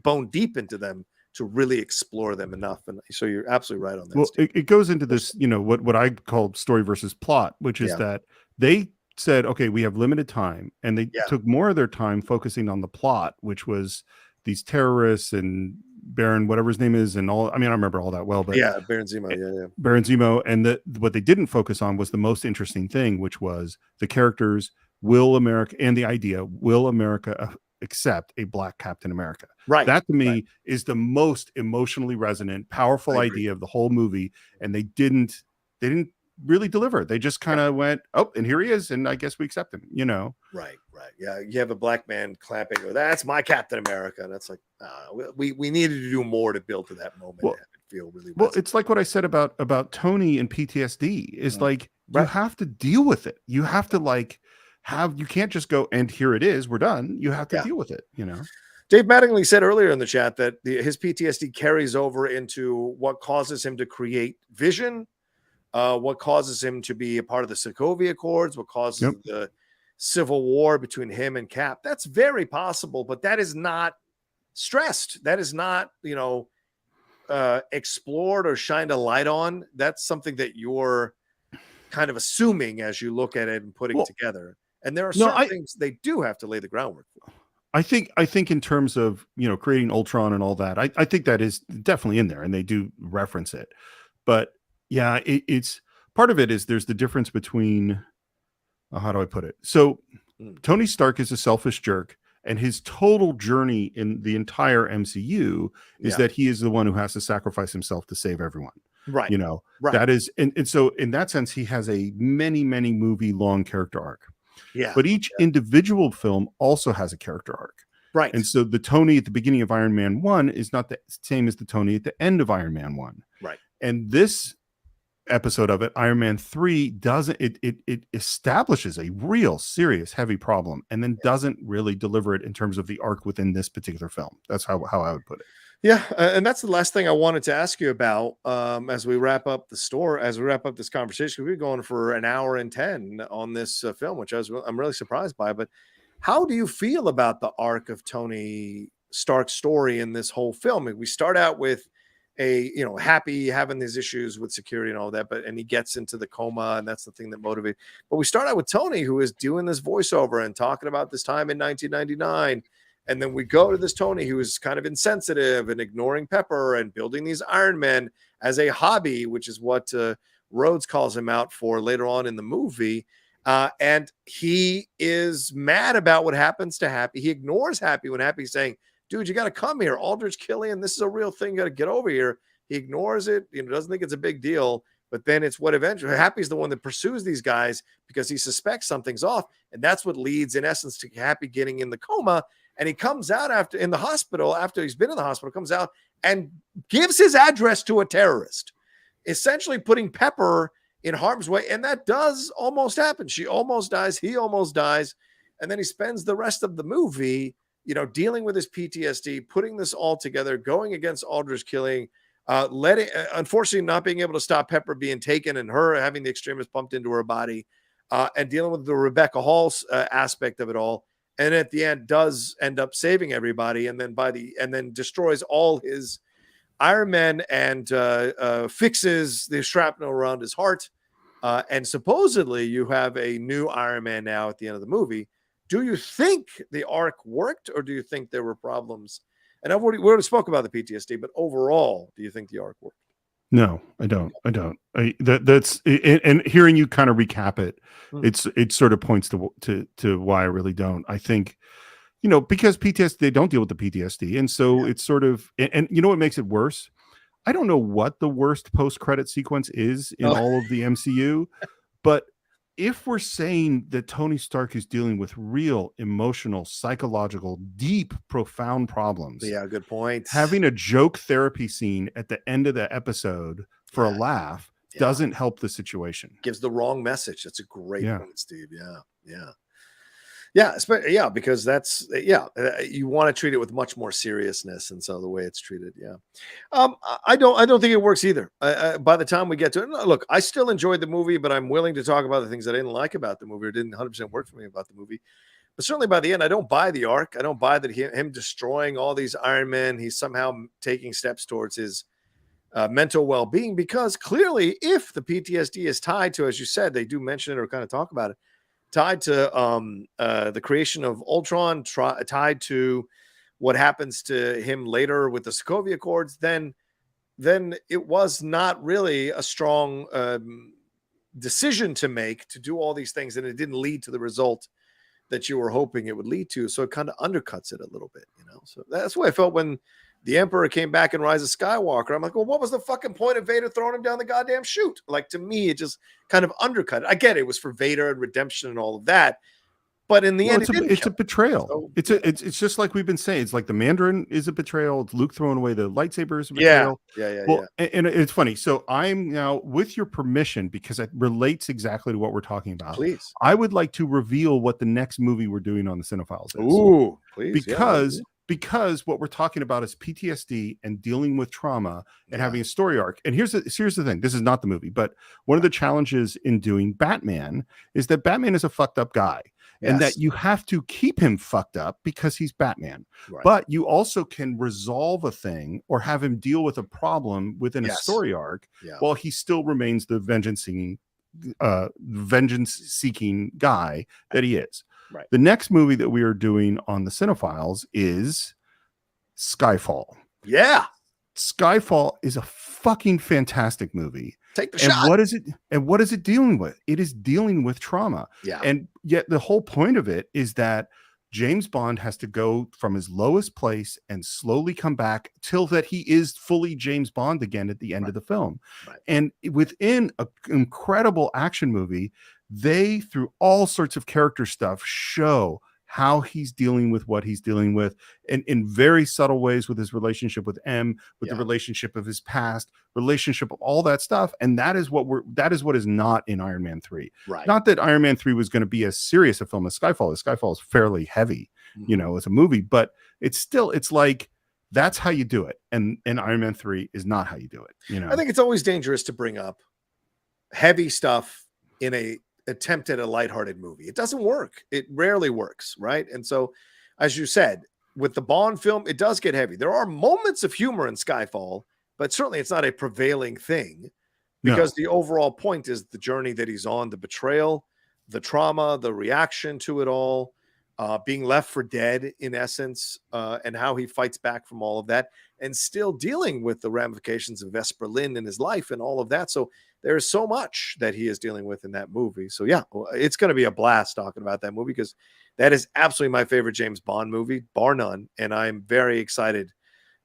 Speaker 1: bone deep into them to really explore them enough. And so you're absolutely right on that.
Speaker 2: Well, it goes into this, what I call story versus plot, which is that they said, okay, we have limited time, and they took more of their time focusing on the plot, which was these terrorists and Baron, whatever his name is, and all. I mean, I don't remember all that well, but
Speaker 1: Baron Zemo,
Speaker 2: Baron Zemo, and what they didn't focus on was the most interesting thing, which was the characters. Will America, and the idea, will America accept a Black Captain America?
Speaker 1: Right.
Speaker 2: That to me is the most emotionally resonant, powerful idea of the whole movie, and they didn't really deliver. They just kind of went, oh, and here he is, and I guess we accept him. Right.
Speaker 1: Yeah, you have a black man clapping. That's my Captain America, and that's like we needed to do more to build to that moment. And feel really
Speaker 2: well. It's like what I said about Tony and PTSD. Is like you have to deal with it. You have to you can't just go and here it is, we're done. You have to deal with it.
Speaker 1: Dave Mattingly said earlier in the chat that his PTSD carries over into what causes him to create Vision. What causes him to be a part of the Sokovia Accords, what causes the civil war between him and Cap. That's very possible, but that is not stressed. That is not, explored or shined a light on. That's something that you're kind of assuming as you look at it and putting it together. And there are certain things they do have to lay the groundwork for.
Speaker 2: I think in terms of, creating Ultron and all that, I think that is definitely in there, and they do reference it. But yeah, it's part of it is there's the difference between, how do I put it? So Tony Stark is a selfish jerk, and his total journey in the entire MCU is that he is the one who has to sacrifice himself to save everyone.
Speaker 1: Right.
Speaker 2: That is, and so in that sense, he has a many movie long character arc.
Speaker 1: Yeah.
Speaker 2: But each individual film also has a character arc.
Speaker 1: Right.
Speaker 2: And so the Tony at the beginning of Iron Man 1 is not the same as the Tony at the end of Iron Man 1.
Speaker 1: Right.
Speaker 2: And this episode of it, Iron Man 3, doesn't it establishes a real serious heavy problem and then doesn't really deliver it in terms of the arc within this particular film. That's how I would put it.
Speaker 1: Yeah, and that's the last thing I wanted to ask you about as we wrap up this conversation. We've been going for an hour and 10 on this film, which I'm really surprised by. But how do you feel about the arc of Tony Stark's story in this whole film? We start out with happy having these issues with security and all that, and he gets into the coma, and that's the thing that motivates. But we start out with Tony, who is doing this voiceover and talking about this time in 1999. And then we go to this Tony who is kind of insensitive and ignoring Pepper and building these Iron Men as a hobby, which is what Rhodes calls him out for later on in the movie. And he is mad about what happens to Happy. He ignores Happy when Happy's saying, dude, you got to come here. Aldrich Killian, this is a real thing. You got to get over here. He ignores it. Doesn't think it's a big deal. But then it's what eventually Happy's the one that pursues these guys because he suspects something's off. And that's what leads, in essence, to Happy getting in the coma. And he comes out after he's been in the hospital, comes out and gives his address to a terrorist, essentially putting Pepper in harm's way. And that does almost happen. She almost dies. He almost dies. And then he spends the rest of the movie, dealing with his PTSD, putting this all together, going against Aldrich Killian, unfortunately not being able to stop Pepper being taken and her having the extremists pumped into her body, and dealing with the Rebecca Hall aspect of it all. And at the end does end up saving everybody, and then destroys all his Iron Man and fixes the shrapnel around his heart. And supposedly you have a new Iron Man now at the end of the movie. Do you think the arc worked, or do you think there were problems? And we already spoke about the PTSD, but overall, do you think the arc worked?
Speaker 2: No, I don't. That's and hearing you kind of recap it, it sort of points to why I really don't. I think, because PTSD, they don't deal with the PTSD, and so it's sort of, and you know what makes it worse? I don't know what the worst post-credit sequence is in all of the MCU, but if we're saying that Tony Stark is dealing with real emotional, psychological, deep, profound problems.
Speaker 1: Yeah, good point.
Speaker 2: Having a joke therapy scene at the end of the episode for a laugh doesn't help the situation.
Speaker 1: Gives the wrong message. That's a great point, Steve. Yeah, because that's you want to treat it with much more seriousness, and so the way it's treated, I don't think it works either. By the time we get to it, look, I still enjoyed the movie, but I'm willing to talk about the things I didn't like about the movie or didn't 100% work for me about the movie. But certainly by the end, I don't buy the arc. I don't buy that him destroying all these Iron Men, he's somehow taking steps towards his mental well-being, because clearly, if the PTSD is tied to, as you said, they do mention it or kind of talk about it, tied to the creation of Ultron, tied to what happens to him later with the Sokovia Accords, then it was not really a strong decision to make to do all these things, and it didn't lead to the result that you were hoping it would lead to. So it kind of undercuts it a little bit, So that's what I felt when the Emperor came back in Rise of Skywalker. I'm like, well, what was the fucking point of Vader throwing him down the goddamn chute? Like, to me, it just kind of undercut it. I get it was for Vader and redemption and all of that, but in the end,
Speaker 2: it's a betrayal. So, it's just like we've been saying. It's like the Mandarin is a betrayal. It's Luke throwing away the lightsaber is a betrayal. Well, and it's funny. So I'm now, with your permission, because it relates exactly to what we're talking about.
Speaker 1: Please,
Speaker 2: I would like to reveal what the next movie we're doing on the Cine-Files is.
Speaker 1: Ooh, please,
Speaker 2: because what we're talking about is PTSD and dealing with trauma and having a story arc. And here's the thing. This is not the movie, but one of the challenges in doing Batman is that Batman is a fucked up guy. And that you have to keep him fucked up because he's Batman. Right. But you also can resolve a thing or have him deal with a problem within a story arc while he still remains the vengeance-seeking guy that he is. Right. The next movie that we are doing on the Cine-Files is Skyfall.
Speaker 1: Yeah.
Speaker 2: Skyfall is a fucking fantastic movie.
Speaker 1: Take the shot.
Speaker 2: What is it dealing with? It is dealing with trauma.
Speaker 1: Yeah.
Speaker 2: And yet the whole point of it is that James Bond has to go from his lowest place and slowly come back till that he is fully James Bond again at the end of the film. Right. And within an incredible action movie, they, through all sorts of character stuff, show how he's dealing with what he's dealing with, and in very subtle ways with his relationship with M, with the relationship of his past, relationship of all that stuff. And that is what is not in Iron Man 3. Right. Not that Iron Man 3 was going to be as serious a film as Skyfall is. Skyfall is fairly heavy, as a movie, but it's like, that's how you do it. And Iron Man 3 is not how you do it.
Speaker 1: I think it's always dangerous to bring up heavy stuff in a attempt at a lighthearted movie. It doesn't work. It rarely works, right? And so, as you said, with the Bond film, it does get heavy. There are moments of humor in Skyfall, but certainly it's not a prevailing thing, because the overall point is the journey that he's on, the betrayal, the trauma, the reaction to it all, being left for dead in essence, and how he fights back from all of that, and still dealing with the ramifications of West Berlin in his life and all of that. So there's so much that he is dealing with in that movie. So yeah, it's going to be a blast talking about that movie, because that is absolutely my favorite James Bond movie, bar none. And I'm very excited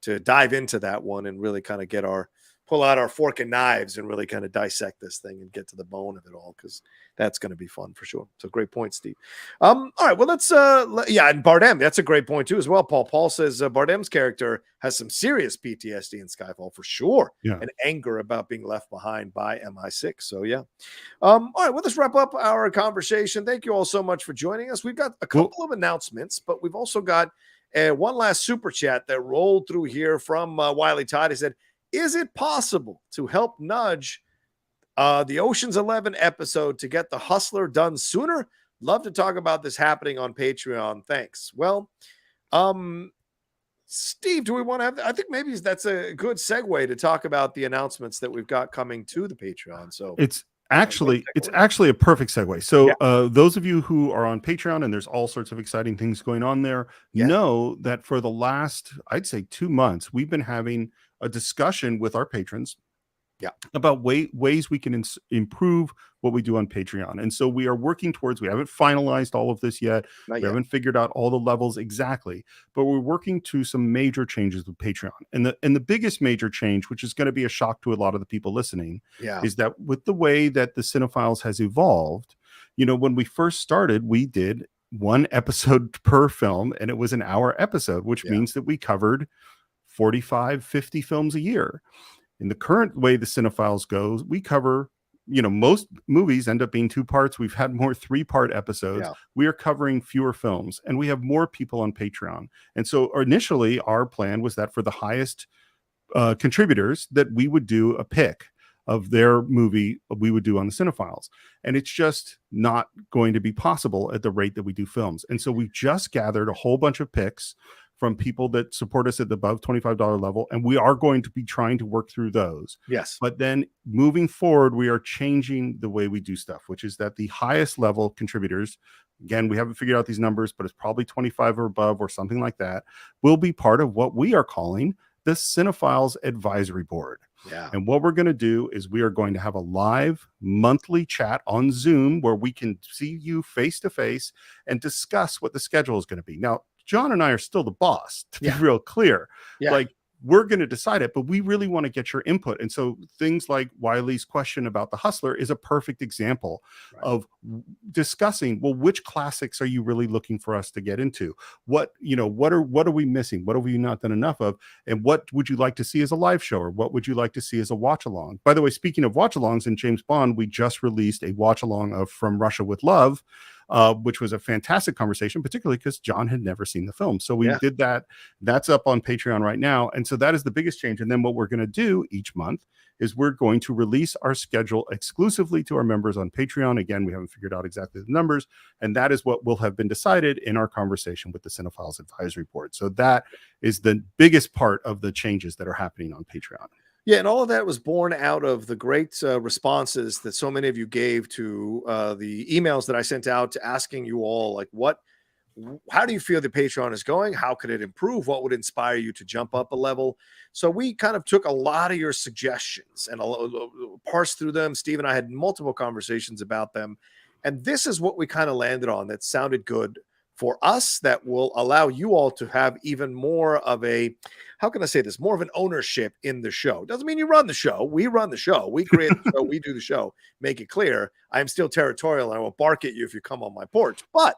Speaker 1: to dive into that one and really kind of pull out our fork and knives and really kind of dissect this thing and get to the bone of it all, because that's going to be fun for sure. So great point, Steve. All right, well, let's and Bardem, that's a great point too as well. Paul says Bardem's character has some serious PTSD in Skyfall for sure, and anger about being left behind by MI6. So yeah. All right, well, let's wrap up our conversation. Thank you all so much for joining us. We've got a couple of announcements, but we've also got one last super chat that rolled through here from Wiley Todd. He said, is it possible to help nudge the Ocean's 11 episode to get the Hustler done sooner? Love to talk about this happening on Patreon. Thanks. Well, Steve, do we want to have? I think maybe that's a good segue to talk about the announcements that we've got coming to the Patreon. So
Speaker 2: It's actually a perfect segue. So those of you who are on Patreon, and there's all sorts of exciting things going on there, know that for the last, I'd say 2 months, we've been having a discussion with our patrons about ways we can improve what we do on Patreon. And so we are working towards, we haven't finalized all of this yet. We haven't figured out all the levels exactly, but we're working to some major changes with Patreon. And the biggest major change, which is going to be a shock to a lot of the people listening, is that with the way that the Cine-Files has evolved, when we first started, we did 1 episode per film, and it was an hour episode, which means that we covered 45, 50 films a year. In the current way the Cine-Files goes, we cover, most movies end up being 2 parts. We've had more 3-part episodes. We are covering fewer films, and we have more people on Patreon. And so initially our plan was that for the highest contributors, that we would do a pick of their movie we would do on the Cine-Files. And it's just not going to be possible at the rate that we do films. And so we've just gathered a whole bunch of picks from people that support us at the above $25 level, and we are going to be trying to work through those. But then moving forward, we are changing the way we do stuff, which is that the highest level contributors, again, we haven't figured out these numbers, but it's probably 25 or above or something like that, will be part of what we are calling the Cine-Files Advisory Board. And what we're going to do is we are going to have a live monthly chat on Zoom where we can see you face to face and discuss what the schedule is going to be. Now, John and I are still the boss, to be real clear. Like, we're going to decide it, but we really want to get your input. And so things like Wiley's question about The Hustler is a perfect example of discussing, well, which classics are you really looking for us to get into? What are we missing? What have we not done enough of? And what would you like to see as a live show? Or what would you like to see as a watch along? By the way, speaking of watch alongs, in James Bond, we just released a watch along of From Russia with Love, which was a fantastic conversation, particularly because John had never seen the film. So we did that. That's up on Patreon right now. And so that is the biggest change. And then what we're going to do each month is we're going to release our schedule exclusively to our members on Patreon. Again, we haven't figured out exactly the numbers, and that is what will have been decided in our conversation with the Cine-Files Advisory Board. So that is the biggest part of the changes that are happening on Patreon.
Speaker 1: Yeah, and all of that was born out of the great responses that so many of you gave to the emails that I sent out to asking you all, like, how do you feel the Patreon is going? How could it improve? What would inspire you to jump up a level? So we kind of took a lot of your suggestions and parsed through them. Steve and I had multiple conversations about them. And this is what we kind of landed on that sounded good for us, that will allow you all to have even more of a, how can I say this, more of an ownership in the show. Doesn't mean you run the show. We run the show. We create the show. We do the show. Make it clear. I am still territorial, and I will bark at you if you come on my porch. But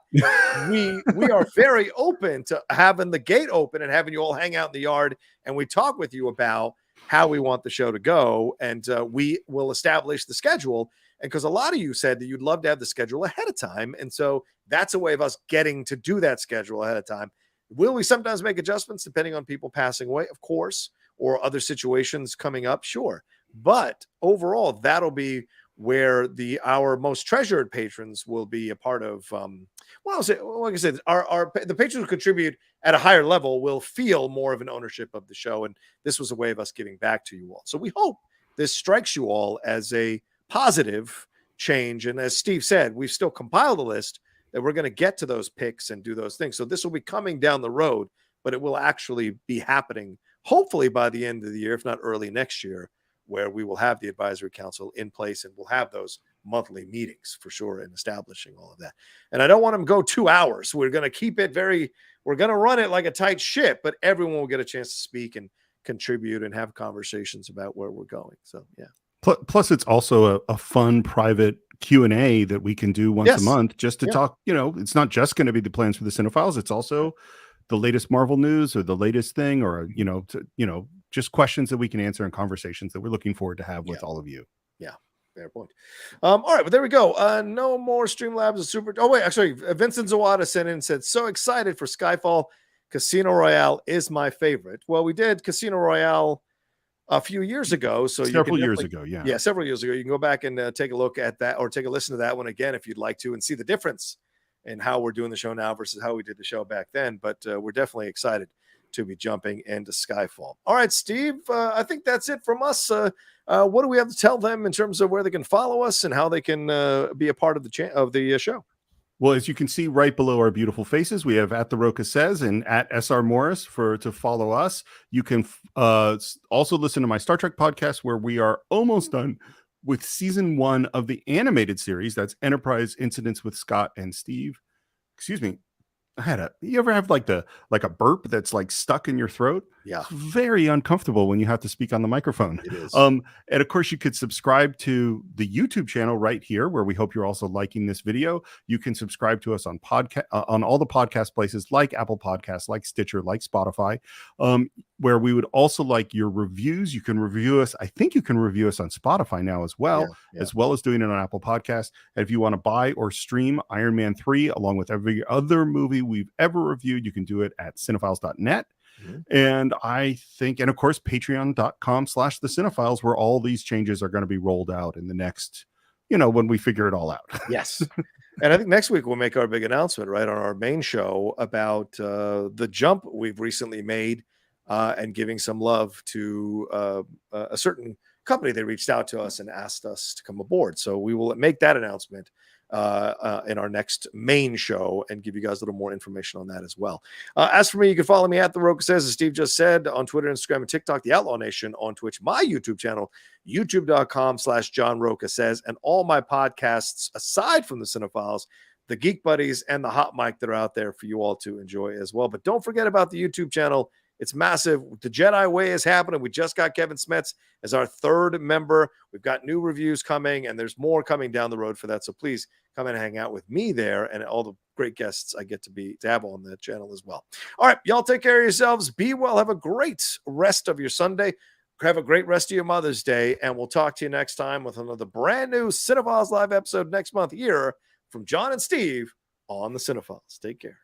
Speaker 1: we are very open to having the gate open and having you all hang out in the yard, and we talk with you about how we want the show to go, and we will establish the schedule. And because a lot of you said that you'd love to have the schedule ahead of time. And so that's a way of us getting to do that schedule ahead of time. Will we sometimes make adjustments depending on people passing away? Of course. Or other situations coming up? Sure. But overall, that'll be where our most treasured patrons will be a part of. Like I said, the patrons who contribute at a higher level will feel more of an ownership of the show. And this was a way of us giving back to you all. So we hope this strikes you all as a positive change. And as Steve said, we've still compiled a list that we're going to get to those picks and do those things. So this will be coming down the road, but it will actually be happening hopefully by the end of the year, if not early next year, where we will have the advisory council in place and we'll have those monthly meetings for sure in establishing all of that. And I don't want them to go 2 hours. We're going to keep it we're going to run it like a tight ship, but everyone will get a chance to speak and contribute and have conversations about where we're going. So, yeah.
Speaker 2: Plus, it's also a fun private Q&A that we can do once a month just to talk. It's not just going to be the plans for the Cine-Files. It's also the latest Marvel news or the latest thing, or just questions that we can answer and conversations that we're looking forward to have with all of you.
Speaker 1: Yeah, fair point. All right, but there we go. No more Streamlabs or Super. Oh wait, actually, Vincent Zawada sent in and said, "So excited for Skyfall. Casino Royale is my favorite." Well, we did Casino Royale a few years ago. So
Speaker 2: several years ago.
Speaker 1: Yeah, several years ago. You can go back and take a look at that, or take a listen to that one again if you'd like to, and see the difference in how we're doing the show now versus how we did the show back then. But we're definitely excited to be jumping into Skyfall. All right, Steve, I think that's it from us. What do we have to tell them in terms of where they can follow us and how they can be a part of the show?
Speaker 2: Well, as you can see right below our beautiful faces, we have at the Rocha Says and at SR Morris to follow us. You can also listen to my Star Trek podcast, where we are almost done with season 1 of the animated series. That's Enterprise Incidents with Scott and Steve. Excuse me. You ever have like a burp that's like stuck in your throat?
Speaker 1: Yeah.
Speaker 2: It's very uncomfortable when you have to speak on the microphone.
Speaker 1: It is.
Speaker 2: And of course, you could subscribe to the YouTube channel right here, where we hope you're also liking this video. You can subscribe to us on on all the podcast places like Apple Podcasts, like Stitcher, like Spotify, where we would also like your reviews. You can review us. I think you can review us on Spotify now as well, as well as doing it on Apple Podcasts. And if you want to buy or stream Iron Man 3 along with every other movie we've ever reviewed, you can do it at Cine-Files.net. And I think, and of course, patreon.com/the Cine-Files, where all these changes are going to be rolled out in the next, when we figure it all out.
Speaker 1: Yes. And I think next week we'll make our big announcement right on our main show about the jump we've recently made and giving some love to a certain company. They reached out to us and asked us to come aboard. So we will make that announcement in our next main show and give you guys a little more information on that as well. As for me, you can follow me at The Rocha Says, as Steve just said, on Twitter, Instagram, and TikTok, The Outlaw Nation, on Twitch, my YouTube channel, youtube.com/John Rocha Says, and all my podcasts aside from the Cine-Files, the Geek Buddies, and the Hot Mic that are out there for you all to enjoy as well. But don't forget about the YouTube channel. It's massive. The Jedi Way is happening. We just got Kevin Smets as our 3rd member. We've got new reviews coming, and there's more coming down the road for that. So please come and hang out with me there and all the great guests I get to have on the channel as well. All right, y'all take care of yourselves. Be well. Have a great rest of your Sunday. Have a great rest of your Mother's Day, and we'll talk to you next time with another brand new Cine-Files live episode next month here from John and Steve on the Cine-Files. Take care.